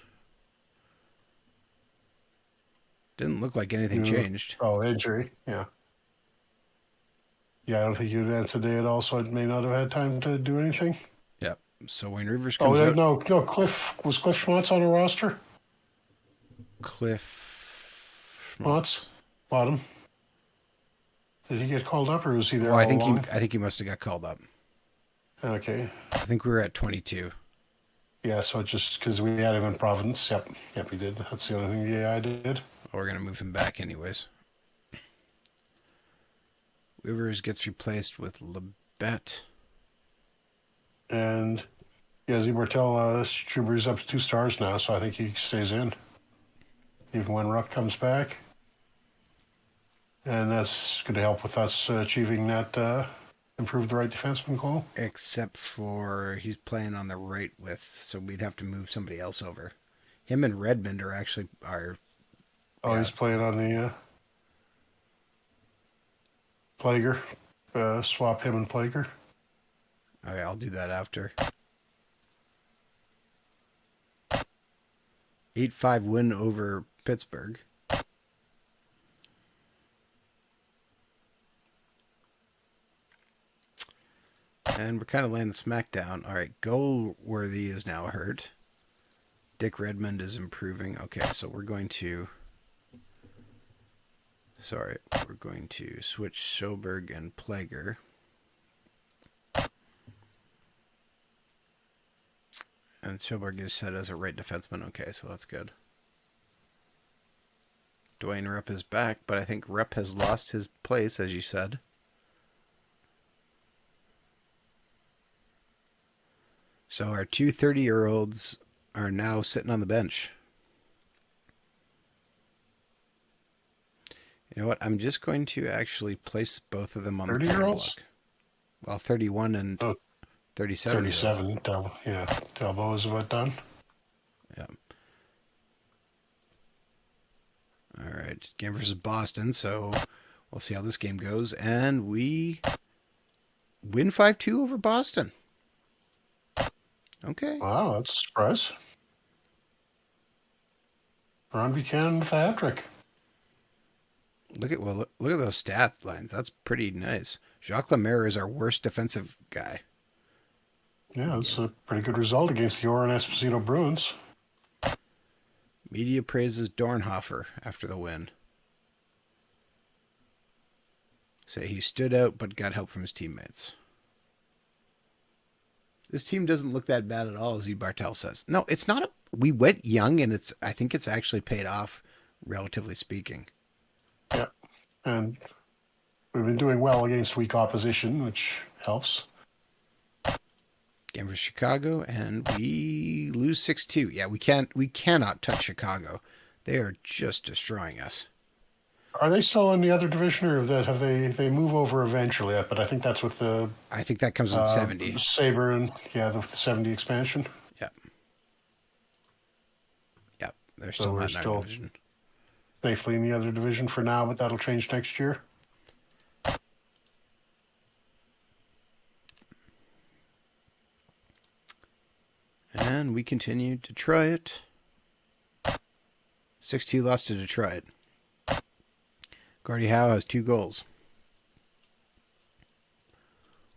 Didn't look like anything changed. Oh, injury. Yeah. Yeah, I don't think you advanced today at all, so I may not have had time to do anything. Yep. So Wayne Rivers comes out. No, Cliff Schmatz on the roster? Cliff Schmatz, bottom. Did he get called up, or was he there Well, all I think along? he must have got called up. Okay. I think we were at 22. Yeah, so just because we had him in Providence. Yep, he did. That's the only thing the AI did. Well, we're gonna move him back anyways. Rivers gets replaced with Lebet. And yeah, Z Bartel, Struber's up to 2 stars now, so I think he stays in. Even when Ruck comes back. And that's going to help with us achieving that improve the right defenseman goal. Except for he's playing on the right so we'd have to move somebody else over. Him and Redmond are actually He's playing on the Plager. Swap him and Plager. Okay, I'll do that after. 8-5 win over Pittsburgh. And we're kind of laying the smack down. All right, Goalworthy is now hurt. Dick Redmond is improving. Okay, so we're going to switch Schoberg and Plager. And Schoberg is set as a right defenseman. Okay, so that's good. Dwayne Rupp is back, but I think Rupp has lost his place, as you said. So our two 30-year-olds are now sitting on the bench. You know what? I'm just going to actually place both of them on the 30 year trade olds? block. Well, 31 and Oh, 37-year-olds. 37. Yeah, Talbot is about done. Yeah. All right. Game versus Boston. So we'll see how this game goes. And we win 5-2 over Boston. Okay. Wow, that's a surprise. Ron Buchanan with a hat trick. Look at those stat lines. That's pretty nice. Jacques Lemaire is our worst defensive guy. Yeah, that's a pretty good result against the Oren Esposito Bruins. Media praises Dornhofer after the win. Say he stood out but got help from his teammates. This team doesn't look that bad at all, as Bartel says. No, it's not. We went young, and I think it's actually paid off, relatively speaking. Yeah, and we've been doing well against weak opposition, which helps. Game for Chicago, and we lose 6-2. Yeah, we cannot touch Chicago. They are just destroying us. Are they still in the other division, or have they move over eventually? But I think that's with the I think that comes with 70. Sabre and the 70 expansion. Yep. Yep. They're still not in our division. Safely in the other division for now, but that'll change next year. And we continue Detroit. 6-2 loss to Detroit. Gordie Howe has 2 goals.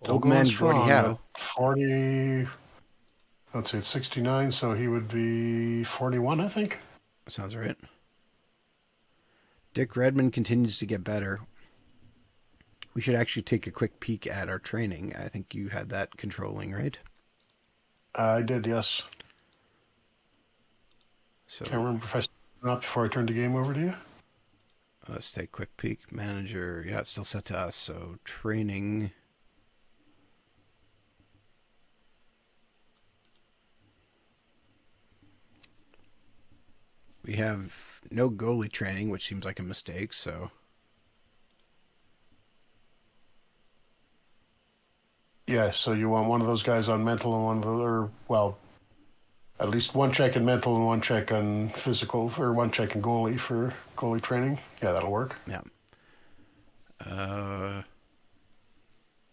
Old man Gordie Howe. 40, let's see, it's 69, so he would be 41, I think. Sounds right. Dick Redmond continues to get better. We should actually take a quick peek at our training. I think you had that controlling, right? I did, yes. So can't remember if I said that before I turned the game over to you. Let's take a quick peek. Manager, yeah, it's still set to us. So training. We have no goalie training, which seems like a mistake, so. Yeah, so you want one of those guys on mental and one of the, or, well, at least one check in mental and one check on physical, or one check in goalie for goalie training. Yeah, that'll work. Yeah.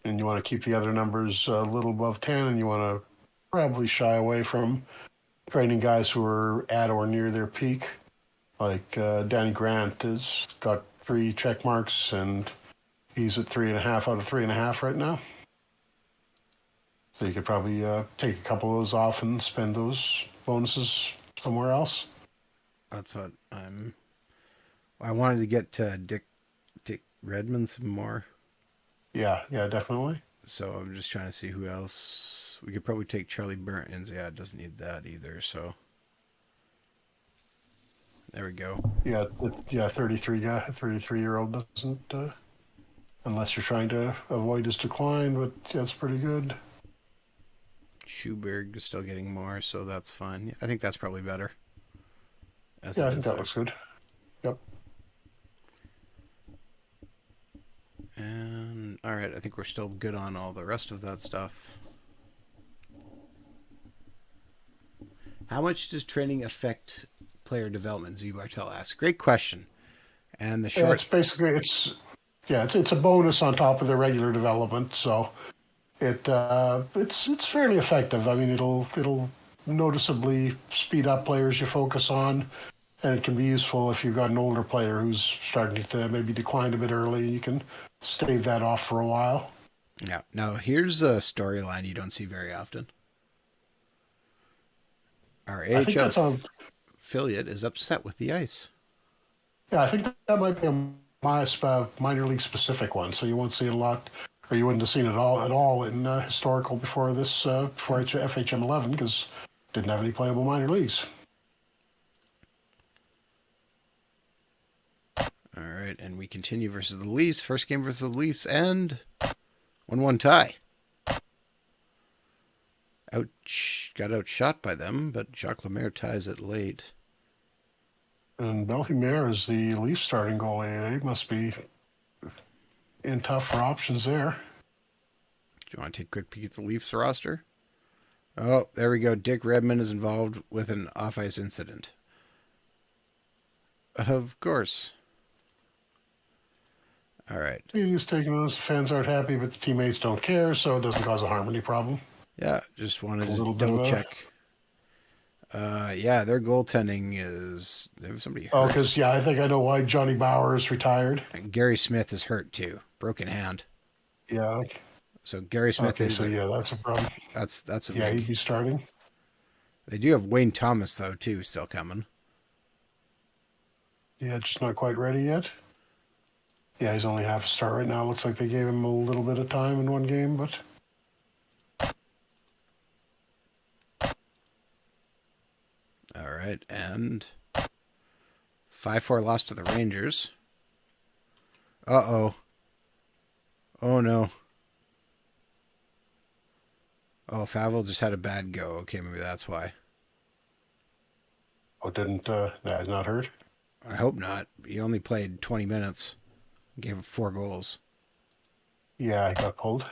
And you want to keep the other numbers a little above 10, and you want to probably shy away from training guys who are at or near their peak. Like Danny Grant has got 3 check marks, and he's at 3.5 out of 3.5 right now. So you could probably take a couple of those off and spend those bonuses somewhere else. That's what I wanted to get Dick Redmond some more. Yeah, definitely. So I'm just trying to see who else. We could probably take Charlie Burns. Yeah, it doesn't need that either. So there we go. Yeah, 33-year-old doesn't, unless you're trying to avoid his decline. But that's pretty good. Schuberg is still getting more, so that's fine. I think that's probably better. I think that looks good. Yep. And all right, I think we're still good on all the rest of that stuff. How much does training affect player development? Z Bartel asks. Great question. And the short. It's basically it's a bonus on top of the regular development, so it's fairly effective. I mean, it'll noticeably speed up players you focus on, and it can be useful if you've got an older player who's starting to maybe decline a bit early. You can stave that off for a while. Yeah. Now here's a storyline you don't see very often. Our AHL affiliate is upset with the ice. Yeah, I think that might be a minor league specific one, so you won't see it a lot, or you wouldn't have seen it at all in historical before FHM 11, because it didn't have any playable minor leagues. All right, and we continue versus the Leafs. First game versus the Leafs, and 1-1 tie. got outshot by them, but Jacques Lemaire ties it late. And Bellemare is the Leaf starting goalie. He must be in tough for options there. Do you want to take a quick peek at the Leafs roster? Oh, there we go. Dick Redmond is involved with an off-ice incident. Of course. All right. He's taking those. Fans aren't happy, but the teammates don't care, so it doesn't cause a harmony problem. Yeah, just wanted A to little bit double of a... check. Yeah, their goaltending is. There's somebody Oh, hurt. because, yeah, I think I know why Johnny Bauer is retired. And Gary Smith is hurt too. Broken hand. Yeah. So Gary Smith Okay, is. so yeah, that's a problem. That's a Yeah, he'd big. be starting. They do have Wayne Thomas though too, still coming. Yeah, just not quite ready yet. Yeah, he's only half a star right now. Looks like they gave him a little bit of time in one game, but All right, and 5-4 loss to the Rangers. Uh-oh. Oh, no. Oh, Favell just had a bad go. Okay, maybe that's why. nah, he's not hurt. I hope not. He only played 20 minutes. Gave up 4 goals. Yeah, he got pulled.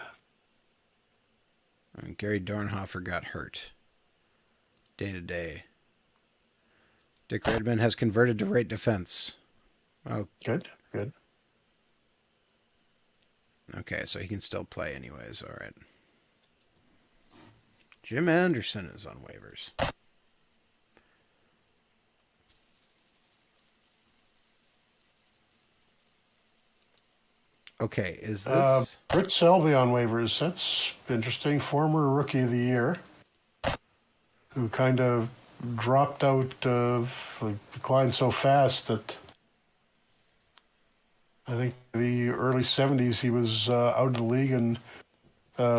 And Gary Dornhofer got hurt. Day to day. Dick Redmond has converted to right defense. Oh, Good, good. okay, so he can still play anyways. All right. Jim Anderson is on waivers. Okay, is this... Britt Selby on waivers. That's interesting. Former Rookie of the Year, who kind of dropped out, declined so fast that I think the early 70s he was out of the league and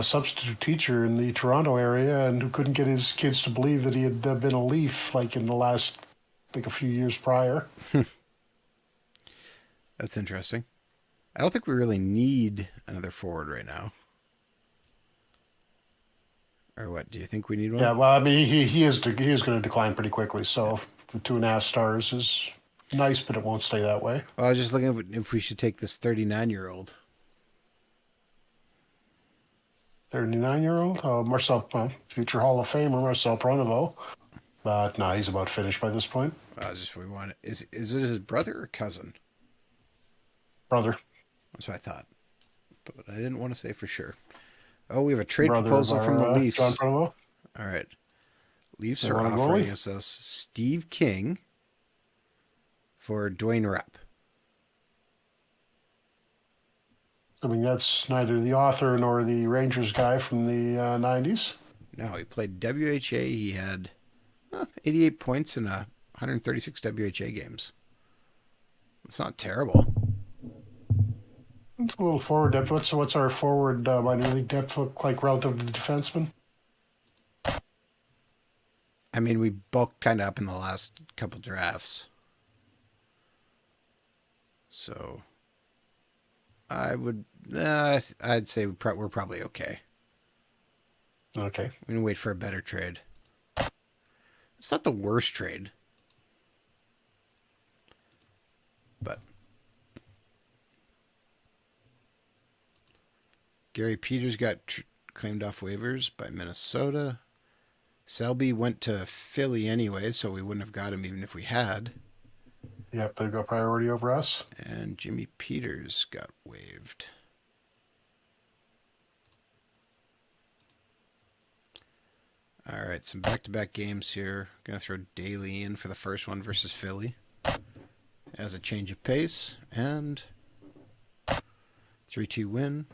substitute teacher in the Toronto area, and who couldn't get his kids to believe that he had been a Leaf like in the last, I think, a few years prior. That's interesting. I don't think we really need another forward right now. Or what? Do you think we need one? Yeah, well, I mean, he is going to decline pretty quickly. So the 2.5 stars is nice, but it won't stay that way. Well, I was just looking at if we should take this 39-year-old. 39-year-old, Marcel, future Hall of Famer Marcel Pronovo. But no, he's about finished by this point. Just we want is it his brother or cousin? Brother. That's what I thought, but I didn't want to say for sure. Oh, we have a trade Brother proposal from the Leafs. John Pronovo. All right, Leafs They are want a offering goalie? us Steve King for Dwayne Rapp. I mean, that's neither the author nor the Rangers guy from the 90s. No, he played WHA. He had 88 points in 136 WHA games. It's not terrible. It's a little forward depth. What's our forward minor league depth look like relative to the defenseman? I mean, we bulked kind of up in the last couple drafts. So I'd say we're probably okay. Okay. We can wait for a better trade. It's not the worst trade, but Gary Peters got claimed off waivers by Minnesota. Selby went to Philly anyway, so we wouldn't have got him even if we had. Yep, they got priority over us. And Jimmy Peters got waived. All right, some back-to-back games here. Going to throw Daly in for the first one versus Philly as a change of pace. And 3-2 win.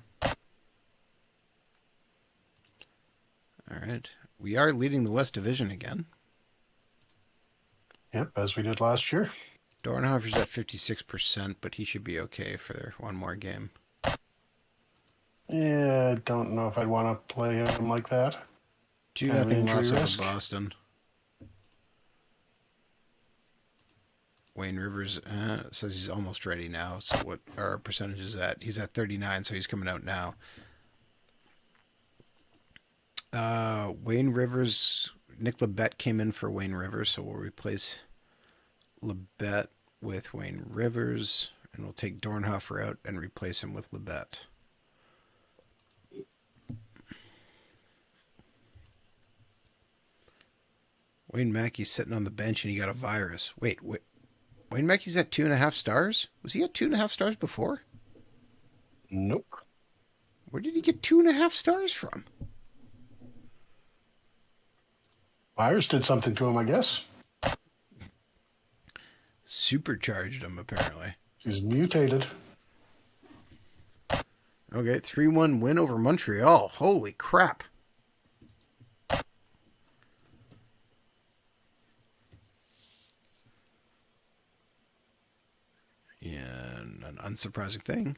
All right. We are leading the West Division again. Yep, as we did last year. Dornhofer's at 56%, but he should be okay for one more game. Yeah, I don't know if I'd want to play him like that. 2-0 loss injury over risk. Boston. Wayne Rivers says he's almost ready now. So what our percentage is at? He's at 39, so he's coming out now. Wayne Rivers, Nick Labette came in for Wayne Rivers, so we'll replace Labette with Wayne Rivers, and we'll take Dornhofer out and replace him with Labette. Wayne Mackey's sitting on the bench and he got a virus. Wait. Wayne Mackey's at 2.5 stars? Was he at 2.5 stars before? Nope. Where did he get 2.5 stars from? Virus did something to him, I guess. Supercharged him, apparently. He's mutated. Okay, 3-1 win over Montreal. Holy crap. And an unsurprising thing.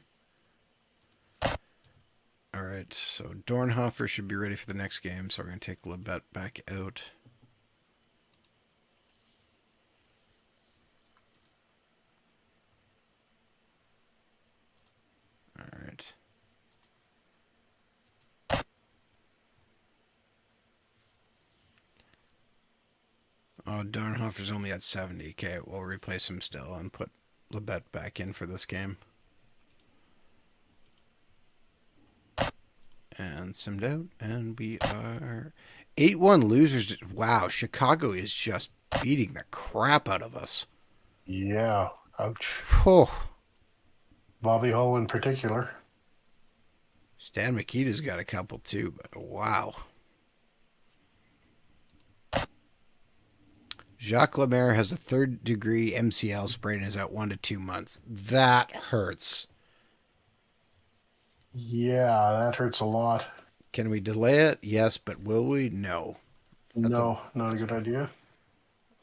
All right, so Dornhofer should be ready for the next game, so we're going to take Labette back out. All right. Oh, Dornhofer's only at 70. Okay, we'll replace him still and put Labette back in for this game. And simmed out, and we are 8-1 losers. Wow, Chicago is just beating the crap out of us. Yeah. Ouch. Oh, Bobby Hull in particular. Stan Mikita's got a couple too, but wow. Jacques Lemaire has a 3rd-degree MCL sprain and is out 1 to 2 months. That hurts. Yeah, that hurts a lot. Can we delay it? Yes, but will we? No. No, not a good idea.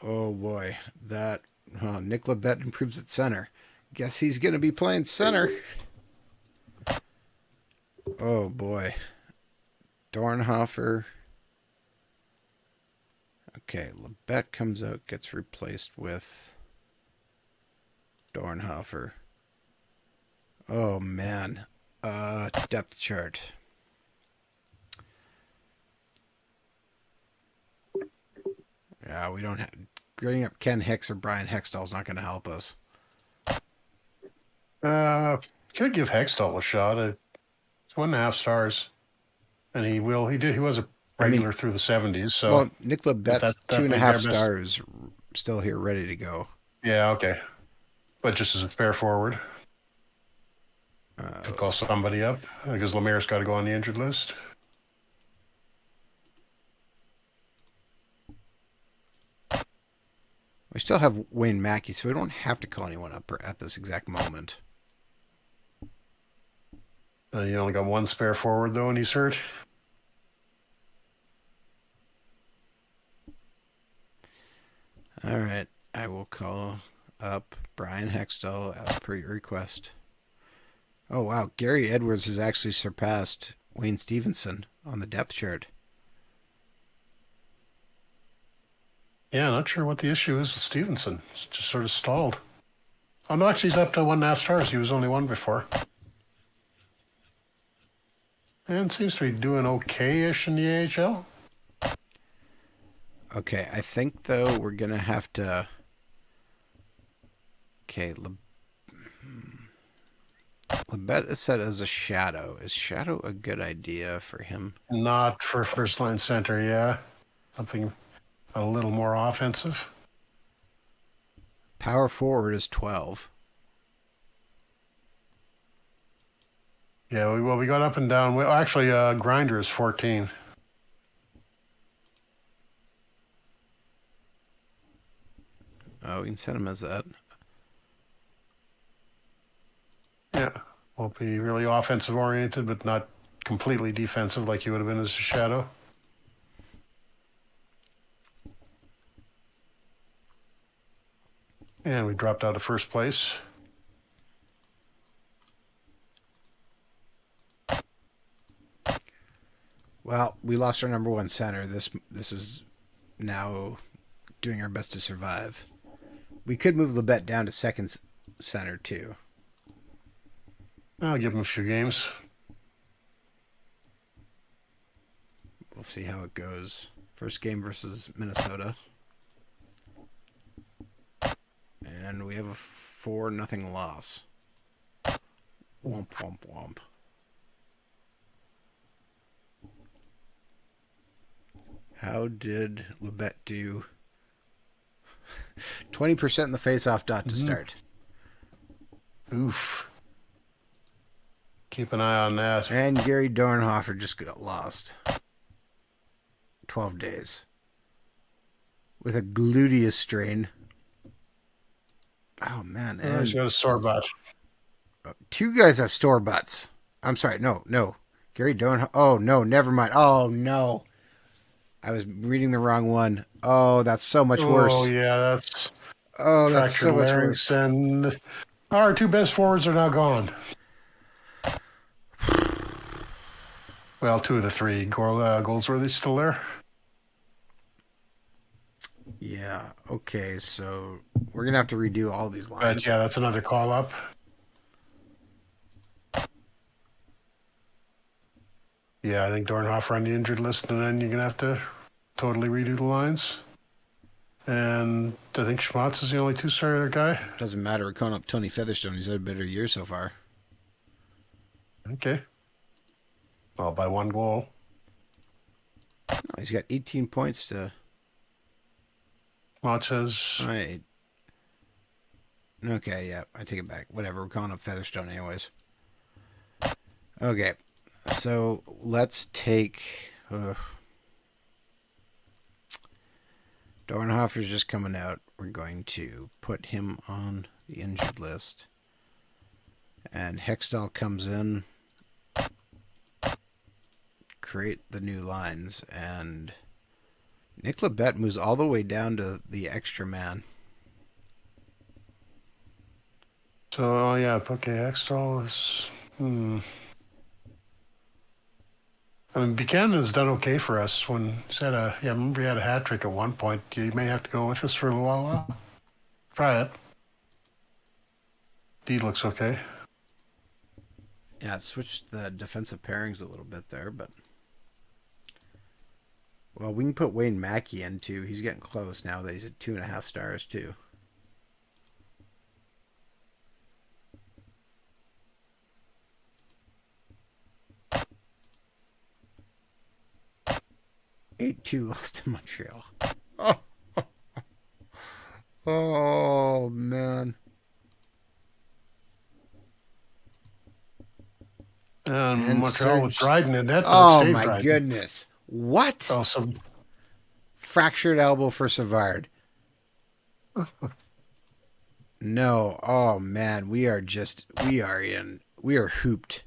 Oh boy, Nick Labette improves at center. Guess he's going to be playing center. Oh boy. Dornhofer. Okay, Labette comes out, gets replaced with Dornhofer. Oh man. Depth chart. Yeah, we don't have... Getting up Ken Hicks or Brian Hextall is not going to help us. Could give Hextall a shot. It's 1.5 stars. And he was a regular through the 70s. So well, Nick Labette's that 2.5 stars still here, ready to go. Yeah, okay. But just as a spare forward. Could call somebody up because Lemaire's got to go on the injured list. We still have Wayne Mackey, so we don't have to call anyone up at this exact moment. You only got one spare forward, though, and he's hurt. All right. I will call up Brian Hextall as per your request. Oh, wow. Gary Edwards has actually surpassed Wayne Stevenson on the depth chart. Yeah, not sure what the issue is with Stevenson. It's just sort of stalled. Oh, no, actually, he's up to 1.5 stars. He was only 1 before. And seems to be doing okay-ish in the AHL. Okay, I think, though, we're going to have to... Okay, Labette is set as a shadow. Is shadow a good idea for him? Not for first-line center, yeah. Something a little more offensive. Power forward is 12. Yeah, we got up and down. Well, actually, Grinder is 14. Oh, we can set him as that. Yeah, won't be really offensive oriented, but not completely defensive like he would have been as a shadow. And we dropped out of first place. Well, we lost our number one center. This is now doing our best to survive. We could move Labette down to second center too. I'll give him a few games. We'll see how it goes. First game versus Minnesota. And we have a 4-0 loss. Womp, womp, womp. How did Lebet do? 20% in the face-off dot to start. Oof. Keep an eye on that. And Gary Dornhofer just got lost. 12 days. With a gluteus strain. Oh, man. And He's got a sore butt. 2 guys have store butts. I'm sorry. No. Gary Dornhofer. Oh, no. Never mind. Oh, no. I was reading the wrong one. Oh, that's so much worse. Oh, yeah, that's... Oh, that's so much worse. And our 2 best forwards are now gone. Well, 2 of the 3. Goldsworthy's still there. Yeah, okay, so we're going to have to redo all these lines. But, yeah, that's another call-up. Yeah, I think Dornhofer on the injured list, and then you're going to have to totally redo the lines. And I think Schmatz is the only 2-starter guy. Doesn't matter. We're calling up Tony Featherstone. He's had a better year so far. Okay. Well, by 1 goal. No, he's got 18 points to... Schmatz has... Right. Okay, yeah, I take it back. Whatever, we're calling up Featherstone anyways. Okay, so let's take... Dornhofer's just coming out. We're going to put him on the injured list. And Hextall comes in. Create the new lines. And Nick Lebet moves all the way down to the extra man. So, yeah, okay, Hextall is... I mean, Buchanan has done okay for us when he's had a... Yeah, I remember he had a hat trick at one point. You may have to go with us for a little while. Try it. D looks okay. Yeah, it switched the defensive pairings a little bit there, but... Well, we can put Wayne Mackey in, too. He's getting close now that he's at 2.5 stars, too. Eight-2 lost to Montreal. Oh, man. And Montreal with Dryden in that. Oh, my Dryden. Goodness. What? Awesome. Fractured elbow for Savard. No. Oh, man. We are hooped.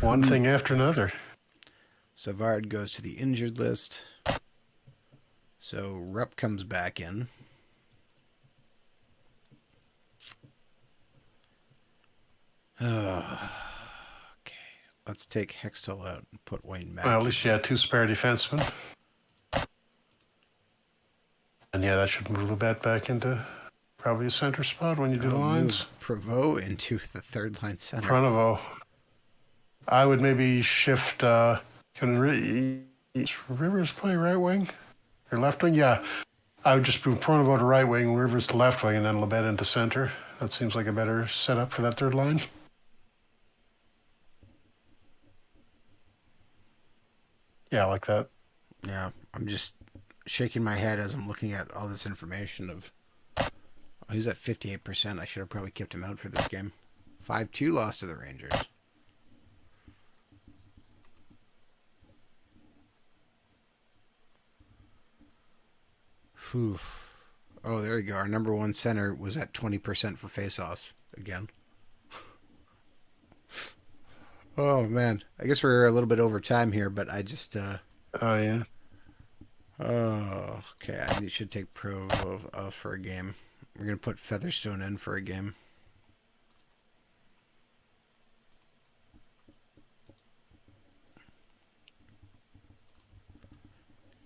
One thing after another. Savard goes to the injured list. So Rupp comes back in. Okay. Let's take Hextall out and put Wayne back. Well, at least you had 2 spare defensemen. And yeah, that should move the bet back into probably a center spot when you do the lines. Provo into the third line center. Pronovo. I would maybe shift... Can Rivers play right wing or left wing? Yeah, I would just move Pronovo to right wing, Rivers to left wing, and then Lebet into center. That seems like a better setup for that third line. Yeah, I like that. Yeah, I'm just shaking my head as I'm looking at all this information of... Oh, he's at 58%. I should have probably kept him out for this game. 5-2 loss to the Rangers. Whew. Oh, there we go. Our number 1 center was at 20% for face-offs again. Oh, man. I guess we're a little bit over time here, but I just... Oh, yeah. Oh, okay. I should take Provo off for a game. We're going to put Featherstone in for a game.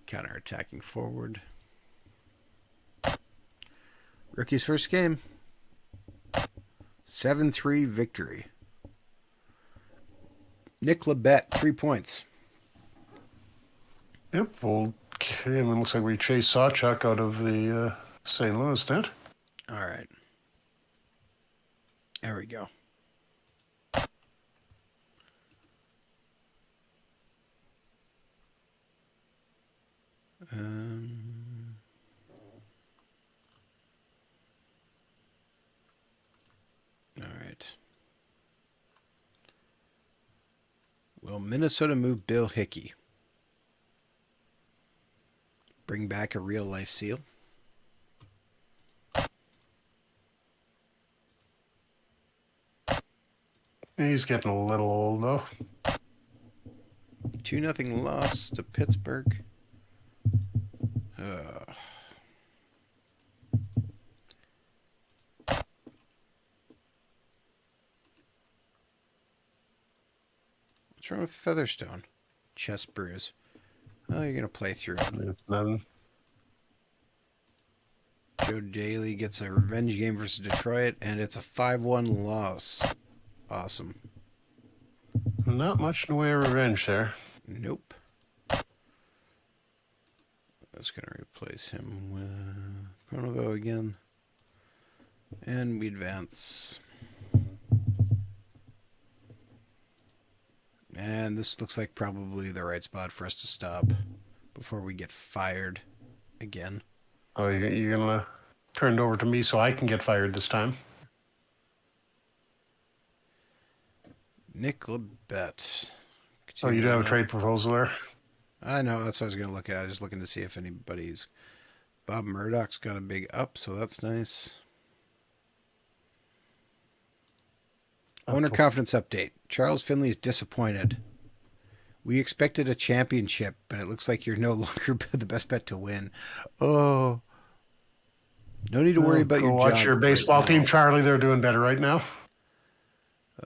Counter-attacking forward. Rookie's first game. 7-3 victory. Nick Lebet, 3 points. Yep. Well, okay, and it looks like we chased Sawchuck out of the St. Louis net. All right. There we go. Um, all right. Will Minnesota move Bill Hickey? Bring back a real life seal? He's getting a little old though. 2-0 loss to Pittsburgh. Uh, what's wrong with Featherstone? Chest bruise. Oh, you're going to play through it. It's nothing. Joe Daly gets a revenge game versus Detroit, and it's a 5-1 loss. Awesome. Not much in the way of revenge there. Nope. I was going to replace him with Pronovo again. And we advance. And this looks like probably the right spot for us to stop before we get fired again. Oh, you're going to turn it over to me so I can get fired this time? Nick Labette. Oh, you do have a trade proposal there? I know, that's what I was going to look at. I was just looking to see if anybody's... Bob Murdoch's got a big up, so that's nice. Owner confidence update. Charles Finley is disappointed. We expected a championship, but it looks like you're no longer the best bet to win. Oh. No need to worry about your job. Watch your baseball team, Charlie. They're doing better right now.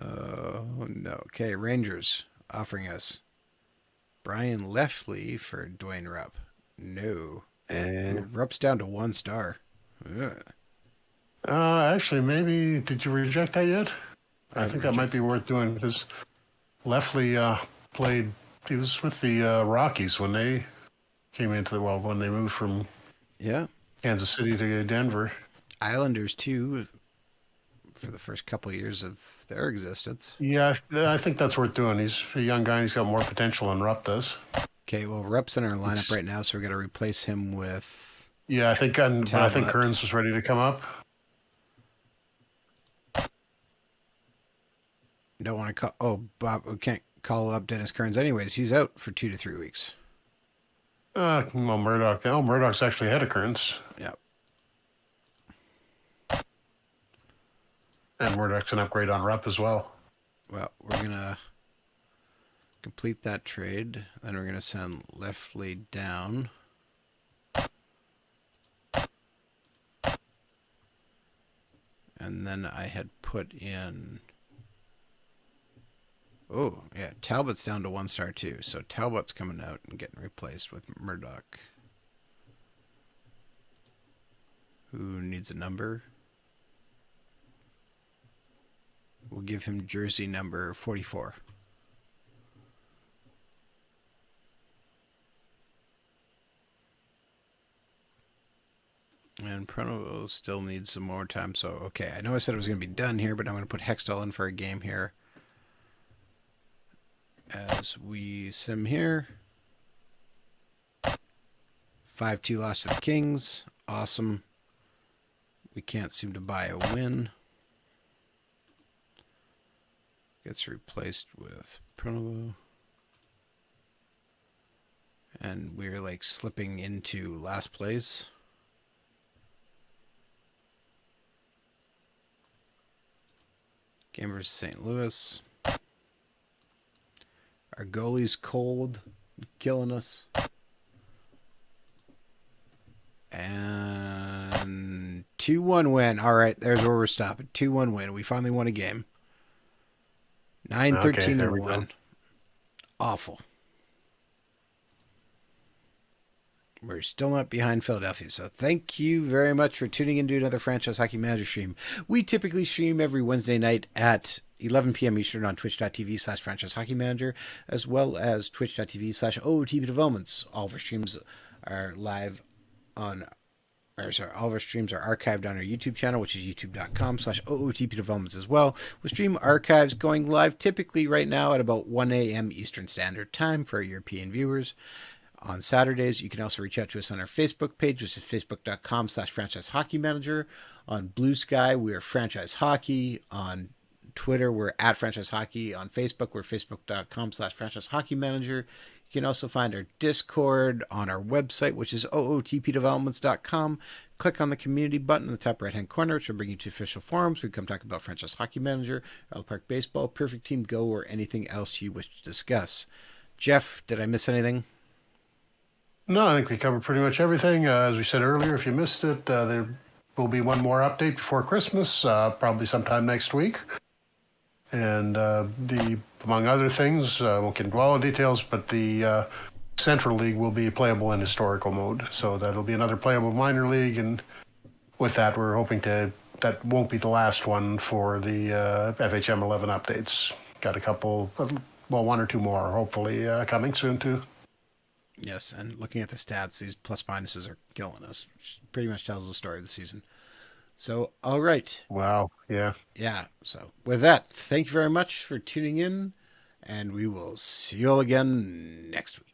Oh, no. Okay, Rangers offering us Brian Lefley for Dwayne Rupp. No. And Rupp's down to 1 star. Ugh. Actually, maybe, did you reject that yet? I think that might be worth doing because Lefley played, he was with the Rockies when they came into when they moved from Kansas City to Denver. Islanders, too, for the first couple of years of their existence. Yeah, I think that's worth doing. He's a young guy and he's got more potential than Rupp does. Okay, well, Rupp's in our lineup right now, so we're going to replace him with... Yeah, I think Kearns was ready to come up. Don't want to call... Oh, Bob, we can't call up Dennis Kearns anyways. He's out for 2 to 3 weeks. Well, Murdoch. Oh, Murdoch's actually ahead of Kearns. Yep. And Murdoch's an upgrade on Rupp as well. Well, we're going to complete that trade. Then we're going to send Lefley down. And then I had put in... Oh, yeah, Talbot's down to 1 star too. So Talbot's coming out and getting replaced with Murdoch. Who needs a number? We'll give him jersey number 44. And Pronovo still needs some more time. So, okay, I know I said it was going to be done here, but I'm going to put Hextall in for a game here. As we sim here. 5-2 loss to the Kings. Awesome. We can't seem to buy a win. Gets replaced with Pronovo. And we're like slipping into last place. Game versus St. Louis. Our goalie's cold, killing us. And 2-1 win. All right, there's where we're stopping. 2-1 win. We finally won a game. 9-13-1. Awful. We're still not behind Philadelphia. So thank you very much for tuning into another Franchise Hockey Manager stream. We typically stream every Wednesday night at 11 p.m. Eastern on twitch.tv/franchise hockey manager, as well as twitch.tv/OOTP developments. All of our streams are live on all of our streams are archived on our YouTube channel, which is youtube.com/OOTP developments as well, with stream archives going live typically right now at about 1 a.m. Eastern Standard Time for our European viewers. On Saturdays, you can also reach out to us on our Facebook page, which is facebook.com/franchise hockey manager. On Bluesky, we are Franchise Hockey. On Twitter, we're at Franchise Hockey. On Facebook, we're facebook.com/franchise hockey manager. You can also find our Discord on our website, which is ootpdevelopments.com. Click on the community button in the top right-hand corner, which will bring you to official forums. We come talk about Franchise Hockey Manager, Isle Park Baseball, Perfect Team Go, or anything else you wish to discuss. Jeff, did I miss anything? No, I think we covered pretty much everything. As we said earlier, if you missed it, there will be one more update before Christmas, probably sometime next week. And among other things, I won't get into all the details, but the Central League will be playable in historical mode. So that'll be another playable minor league. And with that, we're hoping that won't be the last one for the FHM 11 updates. Got a couple, one or two more, hopefully, coming soon too. Yes, and looking at the stats, these plus minuses are killing us. Which pretty much tells the story of the season. So, all right. Wow, yeah. Yeah, so with that, thank you very much for tuning in, and we will see you all again next week.